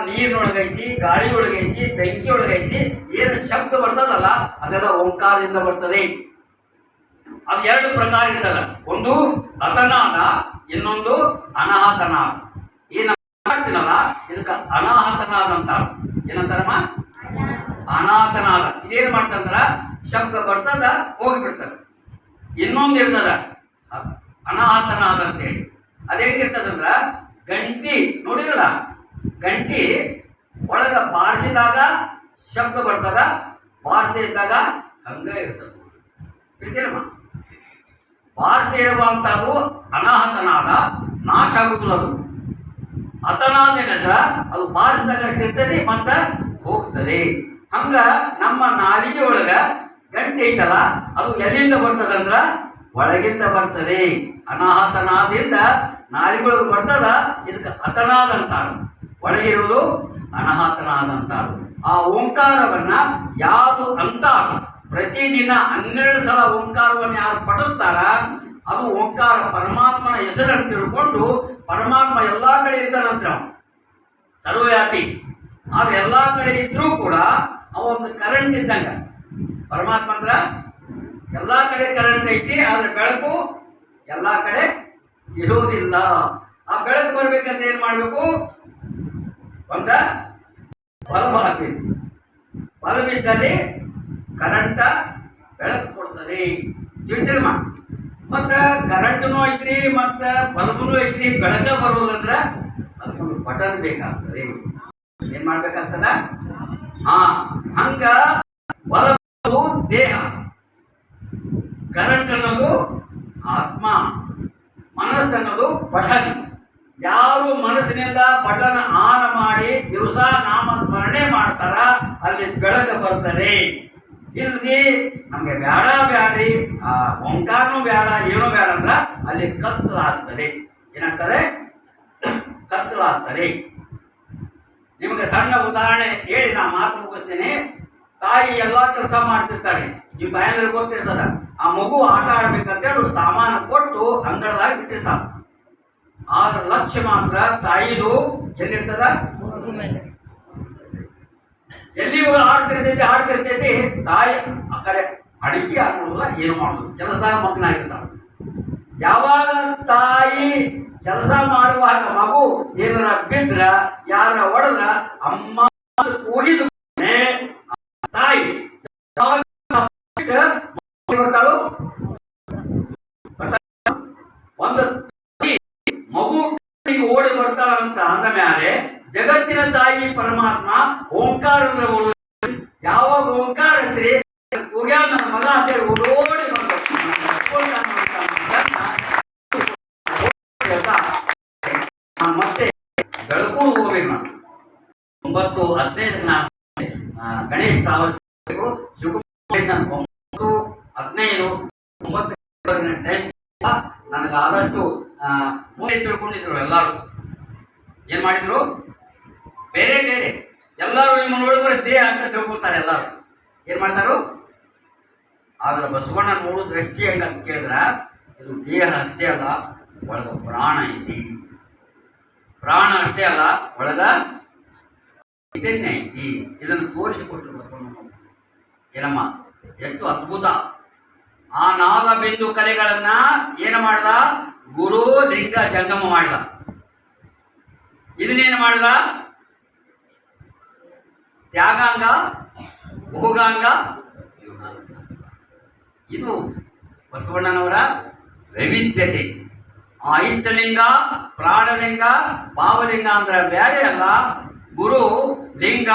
ನೀರಿನೊಳಗೈತಿ, ಗಾಳಿ ಒಳಗೈತಿ, ಬೆಂಕಿ ಒಳಗೈತಿ. ಏನು ಶಬ್ದ ಬರ್ತದಲ್ಲ ಅದೆಲ್ಲ ಓಂಕಾರದಿಂದ ಬರ್ತದೆ. ಅದು ಎರಡು ಪ್ರಕಾರ ಇರ್ತದ. ಒಂದು ಅತನಾದ, ಇನ್ನೊಂದು ಅನಾಹತನಾದ. ಏನು ಮಾಡ್ತೀನಲ್ಲ ಇದಕ್ಕೆ ಅನಾಹತನಾದ ಅಂತಾರ. ಏನಂತಾರಮ್ಮ? ಅನಾಹತನಾದ. ಇದೇನ್ ಮಾಡ್ತಂದ್ರ ಶಬ್ದ ಬರ್ತದ ಹೋಗಿಬಿಡ್ತದ. ಇನ್ನೊಂದು ಇರ್ತದ ಅನಾಹತನಾದ ಅಂತೇಳಿ. ಅದೇಂಗಿರ್ತದಂದ್ರ ಗಂಟಿ ನೋಡಿರಲ್ಲ, ಗಂಟಿ ಒಳಗ ಬಾರಿಸಿದಾಗ ಶಬ್ದ ಬರ್ತದ, ಬಾರಿಸದೇ ಇದ್ದಾಗ ಹಂಗ ಇರ್ತದ. ತಿಳಿದಿರಮ್ಮ, ಬಾರಿಸದೇ ಇರುವಂತಹದ್ದು ಅನಾಹತನಾದ, ನಾಶ ಆಗುದಿಲ್ಲ. ಅದು ಹತನಾದ ಏನಂದ್ರ ಅದು ಬಾರಿಸಿದಾಗ ಇರ್ತದೆ ಮತ್ತೆ ಹೋಗ್ತದೆ. ಹಂಗ ನಮ್ಮ ನಾಲಿಗೆ ಒಳಗ ಗಂಟೆ ಐತಲ್ಲ, ಅದು ಎಲ್ಲಿಂದ ಬರ್ತದಂದ್ರ ಒಳಗಿಂದ ಬರ್ತದೆ. ಅನಾಹತನಾದಿಂದ ನಾಲಿಗೆ ಬರ್ತದ, ಇದಕ್ಕೆ ಹತನಾದ ಅಂತಾರ. ಒಳಗಿರುವುದು ಅನಾಹತನಾದ ಅಂತಾರ. ಆ ಓಂಕಾರವನ್ನ ಯಾರು ಅಂತಾರ, ಪ್ರತಿದಿನ 12 ಸಲ ಓಂಕಾರವನ್ನು ಯಾರು ಪಠಿಸ್ತಾರ, ಅದು ಓಂಕಾರ ಪರಮಾತ್ಮನ ಹೆಸರನ್ನು ತಿಳ್ಕೊಂಡು, ಪರಮಾತ್ಮ ಎಲ್ಲಾ ಕಡೆ ಇರ್ತಾನಂತ, ಸರ್ವವ್ಯಾಪಿ. ಆದ್ರೆ ಎಲ್ಲಾ ಕಡೆ ಇದ್ರೂ ಕೂಡ ಅವೊಂದು ಕರೆಂಟ್ ಇದ್ದಂಗ. ಪರಮಾತ್ಮ ಅಂದ್ರ ಎಲ್ಲಾ ಕಡೆ ಕರೆಂಟ್ ಐತಿ, ಆದ್ರೆ ಬೆಳಕು ಎಲ್ಲಾ ಕಡೆ ಇರೋದಿಲ್ಲ. ಆ ಬೆಳಕು ಬರ್ಬೇಕಂದ್ರೆ ಏನ್ ಮಾಡ್ಬೇಕು? ಒಂದ ಬಲ್ಬ್ ಹಾಕ್ಬೇಕು. ಬಲ್ಬ್ ಇದ್ದಲ್ಲಿ ಕರೆಂಟ ಬೆಳಕು ಕೊಡ್ತದೆ. ತಿಳಿದಿರಮ್ಮ, ಮತ್ತ ಕರೆಂಟ್ನು ಐತ್ರಿ, ಮತ್ತ ಬಲ್ಬ್ನು ಐತ್ರಿ, ಬೆಳಕ ಬರೋದಂದ್ರ ಅದಕ್ಕೊಂದು ಬಟನ್ ಬೇಕಾಗ್ತದೆ. ಏನ್ ಮಾಡ್ಬೇಕಾಗ್ತದ? ಹಂಗ ಬಲ್ಬು ದೇಹ, ಕರೆಂಟ್ ಅನ್ನೋದು ಆತ್ಮ, ಮನಸ್ಸು ಅನ್ನೋದು ಬಟನ್. ಯಾರು ಮನಸ್ಸಿನಿಂದ ಬಟನ್ ಆನ್ ಮಾಡಿ ದಿವಸ ನಾಮ ಸ್ಮರಣೆ ಮಾಡ್ತಾರ, ಅಲ್ಲಿ ಬೆಳಕು ಬರ್ತದೆ. ಇಲ್ಲಿ ನಮ್ಗೆ ಬ್ಯಾಡ್ರಿ, ಆ ಓಂಕಾರನೂ ಬೇಡ, ಏನೂ ಬೇಡ ಅಂದ್ರ ಅಲ್ಲಿ ಕತ್ತಲಾಗ್ತದೆ. ಏನಾಗ್ತದೆ? ಕತ್ತಲಾಗ್ತದೆ. ನಿಮಗೆ ಸಣ್ಣ ಉದಾಹರಣೆ ಹೇಳಿ ನಾ ಮಾತು ಮುಗಿಸ್ತೇನೆ. ತಾಯಿ ಎಲ್ಲಾ ಕೆಲಸ ಮಾಡ್ತಿರ್ತಾಳೆ, ನೀವು ತಾಯಂದ್ರೆ ಗೊತ್ತಿರ್ತದ. ಆ ಮಗು ಆಟ ಆಡ್ಬೇಕಂತೇಳಿ ಸಾಮಾನು ಕೊಟ್ಟು ಅಂಗಳದಾಗ ಬಿಟ್ಟಿರ್ತಾಳ. ಆದ್ರ ಲಕ್ಷ್ಯ ಮಾತ್ರ ತಾಯಿದು ಎಲ್ಲಿರ್ತದ? ಎಲ್ಲಿ ಆಡ್ತಿರ್ತೈತಿ. ತಾಯಿ ಆ ಕಡೆ ಅಡಿಕೆ ಹಾಕೊಳ್ಳೋಲ್ಲ, ಏನು ಮಾಡೋದು, ಕೆಲಸದಾಗ ಮಗ್ನಾಗಿರ್ತಾಳ. ಯಾವಾಗ ತಾಯಿ ಕೆಲಸ ಮಾಡುವಾಗ ಮಗು ಏನಾರ ಬಿದ್ರ, ಯಾರ ಹೊಡೆದ್ರ, ಅಮ್ಮ ಹೋಗಿದ ತಾಯಿ ಬರ್ತಾಳು. ಒಂದು ಮಗು ಓಡಿ ಬರ್ತಾಳ ಅಂತ ಅಂದ ಮೇಲೆ ಜಗತ್ತಿನ ತಾಯಿ ಪರಮಾತ್ಮ ಓಂಕಾರ ಅಂದ್ರೆ ಯಾವಾಗ ಓಂಕಾರ ಅಂತ್ರಿ ಹೋಗ್ಯಾರ ನನ್ನ ಮಗ ಅಂತೇಳಿ ಓಡೋಡಿ ಮತ್ತೆ ಬೆಳಕು ಹೋಗ್ಬೇಕು. ನಾನು 9:15 ನಾನು ಗಣೇಶ್ ಪ್ರಾರಂಭಿಸಬೇಕು. ಶಿವಕುಮಾರ್ 9:15 9 ಟೈಮ್ ನನಗೆ ಆದಷ್ಟು ಮೂಲೆ ತಿಳ್ಕೊಂಡಿದ್ರು. ಎಲ್ಲರೂ ಏನ್ ಮಾಡಿದ್ರು? ಬೇರೆ ಬೇರೆ ಎಲ್ಲರೂ ನಿಮ್ಮ ನೋಡಿದ್ರೆ ದೇಹ ಅಂತ ತಿಳ್ಕೊಳ್ತಾರೆ. ಎಲ್ಲರೂ ಏನ್ ಮಾಡ್ತಾರು? ಆದ್ರೆ ಬಸವಣ್ಣ ನೋಡೋ ದೃಷ್ಟಿ ಹೆಂಗಂತ ಕೇಳಿದ್ರ, ಇದು ದೇಹ ಅಷ್ಟೇ ಅಲ್ಲ, ಒಳಗ ಪ್ರಾಣ ಐತಿ. ಪ್ರಾಣ ಅಷ್ಟೇ ಅಲ್ಲ, ಒಳಗ ಚೈತನ್ಯ ಐತಿ. ಇದನ್ನು ತೋರಿಸಿಕೊಟ್ರು ಬಸವಣ್ಣ. ಏನಮ್ಮ, ಎಷ್ಟು ಅದ್ಭುತ! ಆ 4 ಬಿಂದು ಕಲೆಗಳನ್ನ ಏನು ಮಾಡ್ದ? ಗುರು ಲಿಂಗ ಜಂಗಮ ಮಾಡಿದ. ಇದನ್ನೇನು ಮಾಡಿದ? ತ್ಯಾಗಾಂಗ, ಭೋಗಾಂಗ, ಯೋಗಾಂಗ. ಇದು ಬಸವಣ್ಣನವರ ವೈವಿಧ್ಯತೆ. ಆ ಇಷ್ಟಲಿಂಗ, ಪ್ರಾಣಲಿಂಗ, ಭಾವಲಿಂಗ ಅಂದ್ರೆ ಬ್ಯಾರೆ ಅಲ್ಲ, ಗುರು ಲಿಂಗ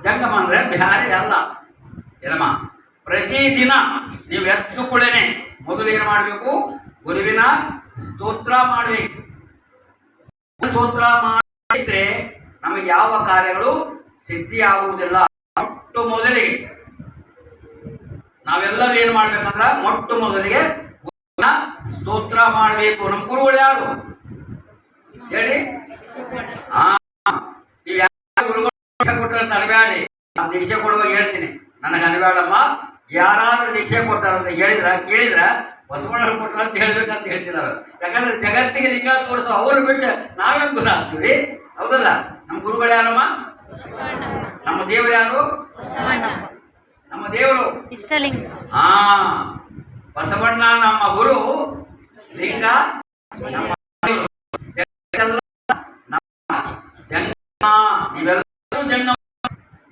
ಜಂಗಮ ಅಂದ್ರೆ ಬ್ಯಾರೆ ಅಲ್ಲ. ಏನಮ್ಮ, ಪ್ರತಿದಿನ ನೀವು ಎದ್ದು ಕೂಡೇನೆ ಮೊದಲು ಏನು ಮಾಡಬೇಕು? ಗುರುವಿನ ಸ್ತೋತ್ರ ಮಾಡಬೇಕು. ಸ್ತೋತ್ರ ಮಾಡಿದ್ರೆ ನಮಗೆ ಯಾವ ಕಾರ್ಯಗಳು ಸಿದ್ಧಿ ಆಗುವುದಿಲ್ಲ. ಮೊಟ್ಟ ಮೊದಲಿಗೆ ನಾವೆಲ್ಲರೂ ಏನು ಮಾಡ್ಬೇಕಂದ್ರ ಮೊಟ್ಟ ಮೊದಲಿಗೆ ಗುರುವಿನ ಸ್ತೋತ್ರ ಮಾಡಬೇಕು. ನಮ್ಮ ಗುರುಗಳು ಯಾರು ಹೇಳಿ? ನೀವು ಯಾರು ಗುರುಗಳು ಕೊಟ್ಟರೆ ಅನಬೇಡಿ. ನಾನು ದೀಕ್ಷೆ ಕೊಡುವಾಗ ಹೇಳ್ತೀನಿ, ನನಗೆ ಅನಬೇಡಮ್ಮ. ಯಾರಾದ್ರೂ ದೀಕ್ಷೆ ಕೊಟ್ಟಾರಂತ ಕೇಳಿದ್ರ ಬಸವಣ್ಣರು ಕೊಟ್ಟರು ಅಂತ ಹೇಳ್ಬೇಕಂತ ಹೇಳ್ತಿದ್ದಾರೆ. ಯಾಕಂದ್ರೆ ಜಗತ್ತಿಗೆ ಲಿಂಗ ತೋರಿಸೋ ಅವ್ರು ಬಿಟ್ಟು ನಾವೇ ಗುರು ಆಗ್ತೀವಿ, ಹೌದಲ್ಲ? ನಮ್ಮ ಗುರುಗಳು ಯಾರಮ್ಮ? ನಮ್ಮ ದೇವರು ಯಾರು? ನಮ್ಮ ದೇವರು ಇಷ್ಟಲಿಂಗ. ಬಸವಣ್ಣ ನಮ್ಮ ಗುರು, ಲಿಂಗ ನಮ್ಮ ಜಂಗಮ. ನೀವೆಲ್ಲರೂ ಜಂಗಮ.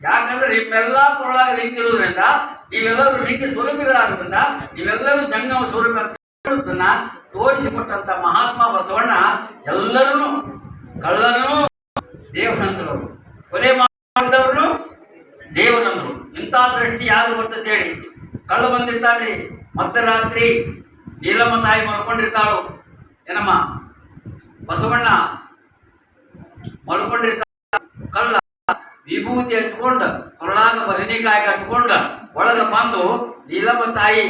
ಯಾಕಂದ್ರೆ ನಿಮ್ಮೆಲ್ಲ ಕೊರಳಾಗ ಲಿಂಗ ಇರುವುದರಿಂದ, ನೀವೆಲ್ಲರೂ ಲಿಂಗ ಸ್ವರೂಪಿಗಳಾದ್ರಿಂದ, ನೀವೆಲ್ಲರೂ ಜಂಗಮ ಸ್ವರೂಪ ತೋರಿಸಿಕೊಟ್ಟಂತ ಮಹಾತ್ಮ ಬಸವಣ್ಣ ಎಲ್ಲರೂ ಕಳ್ಳ ಬಂದಿರ್ತಾಳ್ರಿ ಮಧ್ಯರಾತ್ರಿ ನೀಲಮ್ಮ ತಾಯಿ ಮಲ್ಕೊಂಡಿರ್ತಾಳು. ಏನಮ್ಮ ಬಸವಣ್ಣ ಮಲ್ಕೊಂಡಿರ್ತಾಳ. ಕಳ್ಳ ವಿಭೂತಿ ಹಚ್ಕೊಂಡು ಹೊರಳಾಗ ಬದನೆಕಾಯಿ ಕಟ್ಕೊಂಡು ಒಳಗ ಬಂದು ನೀಲಮ್ಮ ತಾಯಿ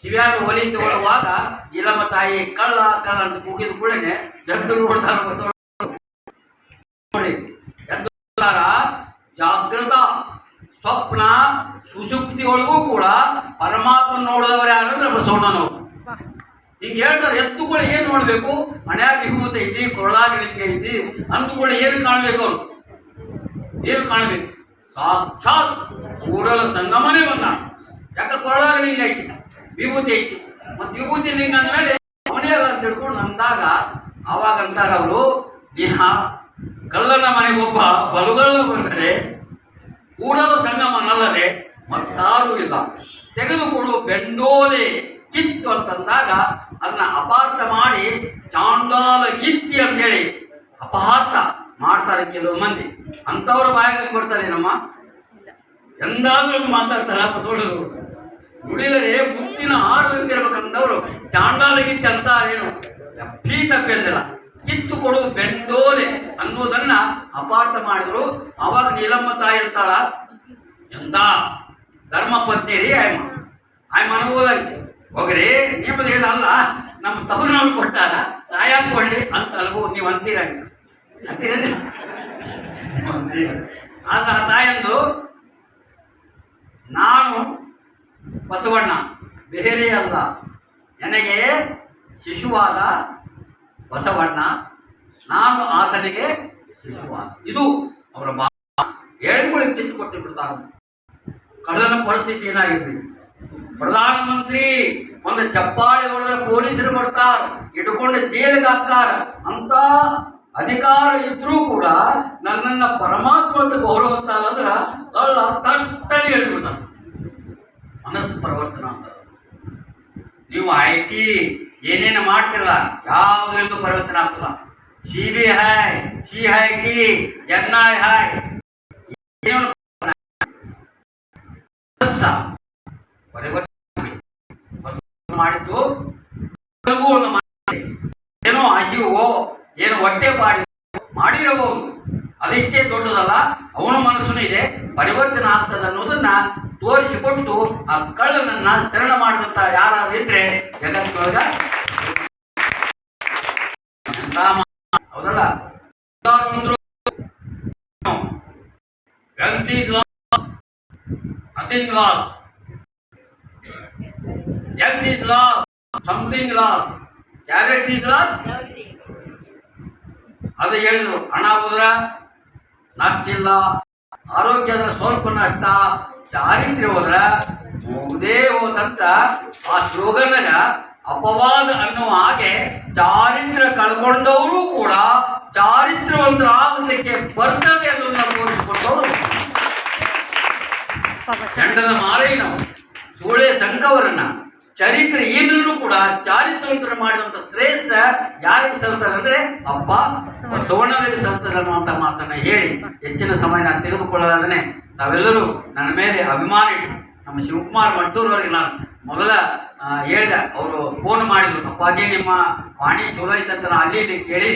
ಕಿವ್ಯಾಗ ಒಲಿ ತಗೊಳ್ಳುವಾಗ ನೀಲಮ್ಮ ತಾಯಿ ಕಳ್ಳ ಕಳ್ಳ ಅಂತ ಕೂಗಿದ ಕೂಡಲೇ ಎದ್ದು ನೋಡ್ತಾರ ಬಸವಣ್ಣ. ನೋಡಿ ಎದ್ದು ಜಾಗೃತ ಸ್ವಪ್ನ ಸುಷುಪ್ತಿ ಒಳಗೂ ಕೂಡ ಪರಮಾತ್ಮ ನೋಡಿದವರು ಯಾರಂದ್ರೆ ಬಸವಣ್ಣನವರು. ಹಿಂಗೆ ಹೇಳ್ತಾರೆ, ಎತ್ತುಗಳು ಏನು ನೋಡ್ಬೇಕು? ಮನ್ಯಾಗ ವಿಭೂತ ಐತಿ, ಕೊರಳಾಗಿಳಿಕೆ ಐತಿ ಅಂತುಗಳು ಏನು ಕಾಣ್ಬೇಕು? ಅವ್ರು ಏನು ಕಾಣಬೇಕು? ಸಾಕ್ಷಾತ್ ಕೂಡಲ ಸಂಗಮನೇ ಬಂದ. ಯಾಕೆ ಕೊರಳಾಗ ಲಿಂಗ ಐತಿ, ವಿಭೂತಿ ಐತಿ, ಮತ್ತು ವಿಭೂತಿ ಲಿಂಗ ಅಂದಮೇಲೆ ಅವನೇ ಅಲ್ಲ ಅಂತ ತಿಳ್ಕೊಂಡು ಅಂದಾಗ ಅವಾಗ ಅಂತಾರ ಅವರು, ನೀನ ಕಳ್ಳನ ಮನೆಗೆ ಒಬ್ಬ ಬಲುಗಳ್ಳ ಬಂದರೆ ಕೂಡಲ ಸಂಗಮನಲ್ಲದೆ ಮತ್ತಾರೂ ಇಲ್ಲ, ತೆಗೆದುಕೊಡು ಬೆಂಡೋಲೆ ಕಿತ್ತು ಅಂತಂದಾಗ ಅದನ್ನ ಅಪಾರ್ಥ ಮಾಡಿ ಚಾಂಡಾಲ ಗಿತ್ತಿ ಅಂತೇಳಿ ಅಪಹಾರ್ಥ ಮಾಡ್ತಾರೆ ಕೆಲವು ಮಂದಿ. ಅಂಥವ್ರ ಬಾಯಿಗೆ ಕೊಡ್ತಾರೆ ನಮ್ಮ ಎಂದಾದ್ರೂ ಮಾತಾಡ್ತಾರೆ ಬಸವಣ್ಣರು. ನುಡಿದರೆ ಮುತ್ತಿನ ಆರು ಚಾಂಡಾಲ ಗಿತ್ತಿ ಅಂತಾರೇನು ತಪ್ಪಿ ತಪ್ಪಿಲ್ಲ. ಕಿತ್ತು ಕೊಡು ಬೆಂಡೋಲೆ ಅನ್ನೋದನ್ನ ಅಪಾರ್ಥ ಮಾಡಿದ್ರು. ಅವಾಗ ನೀಲಮ್ಮ ತಾಯಿ ಇರ್ತಾಳ, ಎಂತ ಧರ್ಮ ಪತ್ನಿ ರೀ ಆಯ್ಮ ಅನುಭವದಾಯ್ತು ಹೋಗ್ರಿ, ನಿಮ್ಮದೇನಲ್ಲ ನಮ್ಮ ತವರಿನವ್ರು ಕೊಟ್ಟಾರ ನಾಯಾಕೆ ಕೊಳ್ಳಿ ಅಂತ ಅಲ್ಗೋ ನೀವು ಅಂತೀರ ಅಂತೀರೇನು ಅಂತೀರ. ಆದ್ರೆ ಆ ತಾಯಂದು, ನಾನು ಬಸವಣ್ಣ ಬೇರೆ ಅಲ್ಲ, ನನಗೆ ಶಿಶುವಾದ ಬಸವಣ್ಣ, ನಾನು ಆತನಿಗೆ ಶಿಶುವಾದ. ಇದು ಅವರ ಹೇಳಿಕೊಳ್ಳಿ ತಿಂದು ಕೊಟ್ಟು ಬಿಡ್ತಾರೆ. ಕಳ್ಳನ ಪರಿಸ್ಥಿತಿ ಏನಾಗಿದೆ? ಪ್ರಧಾನಮಂತ್ರಿ ಒಂದು ಚಪ್ಪಾಳೆ ಹೊಡೆದ್ರೆ ಪೊಲೀಸರು ಬರ್ತಾರ, ಇಟ್ಕೊಂಡು ಜೈಲಿಗೆ ಹಾಕ್ತಾರ. ಅಂತ ಅಧಿಕಾರ ಇದ್ರೂ ಕೂಡ ನನ್ನನ್ನ ಪರಮಾತ್ಮ ಅಂತ ಗೌರವಿಸ್ತಾರ ಅಂದ್ರೆ ಕಳ್ಳ ತಟ್ಟನೆ ಹೇಳಿಬಿಡ್ತಾನೆ. ಮನಸ್ಸು ಪರಿವರ್ತನ ಅಂತ. ನೀವು IT ಏನೇನು ಮಾಡ್ತಿರಲ್ಲ ಯಾವುದರಿಂದ ಪರಿವರ್ತನೆ ಆಗ್ತಲ್ಲ. CBI, CIT, NII ಪರಿವರ್ತನೆ ಮಾಡಿದ್ದು ಏನೋ ಹಸಿವು ಏನು ಹೊಟ್ಟೆ ಮಾಡಿರಬಹುದು, ಅದಕ್ಕೆ ದೊಡ್ಡದಲ್ಲ. ಅವನ ಮನಸ್ಸು ಇದೆ, ಪರಿವರ್ತನೆ ಆಗ್ತದೆ ಅನ್ನೋದನ್ನ ತೋರಿಸಿಕೊಟ್ಟು ಆ ಕಳ್ಳನನ್ನ ಶರಣ ಮಾಡಿದಂತ ಯಾರಾದ್ರೂ ಇದ್ರೆ ಜಗತ್ತೊಳಗ ಹೌದಲ್ಲ. health is lost, nothing lost. Health is lost, something lost. Charity is lost. ಅದು ಹೇಳಿದ್ರು, ಹಣ ಹೋದ್ರ ನಷ್ಟಿಲ್ಲ, ಆರೋಗ್ಯದ ಸ್ವಲ್ಪ ನಷ್ಟ, ಚಾರಿತ್ರ್ಯ ಹೋದ್ರ ಮುಗ್ದೇ ಹೋದಂತ ಆ ಸ್ಲೋಗನ್ಗ ಅಪವಾದ ಅನ್ನುವ ಹಾಗೆ ಚಾರಿತ್ರ್ಯ ಕಳ್ಕೊಂಡವರು ಕೂಡ ಚಾರಿತ್ರ್ಯವಂತರಾಗಲಿಕ್ಕೆ ಬರ್ತದೆ ಅನ್ನೋದನ್ನ ತೋರಿಸಿಕೊಟ್ಟವರು ಚಂಡದ ಮಾಲೈನವರು, ಸೂಳೆ ಸಂಕವರನ್ನ ಚರಿತ್ರೆ ಏನನ್ನು ಕೂಡ ಚಾರಿತ್ರ್ಯವಂತರ ಮಾಡಿದಂತ ಶ್ರೇಷ್ಠ ಯಾರಿಗೆ ಸಲ್ತಾರೆ ಅಂದ್ರೆ ಅಪ್ಪ ಬಸವಣ್ಣನಿಗೆ ಸಲ್ತದೆ ಅನ್ನುವಂಥ ಮಾತನ್ನ ಹೇಳಿ ಹೆಚ್ಚಿನ ಸಮಯ ನಾನು ತೆಗೆದುಕೊಳ್ಳಲಾದನೆ. ತಾವೆಲ್ಲರೂ ನನ್ನ ಮೇಲೆ ಅಭಿಮಾನ ಇಟ್ಟು ನಮ್ಮ ಶಿವಕುಮಾರ್ ಮಟ್ಟೂರವರಿಗೆ ನಾನು ಮೊದಲ ಹೇಳಿದೆ, ಅವರು ಫೋನ್ ಮಾಡಿದ್ರು, ಅಪ್ಪಾಜಿ ನಿಮ್ಮ ವಾಣಿ ಚಲೋ ಐತಂತ ಅಲ್ಲಿ ಇಲ್ಲಿ ಕೇಳಿ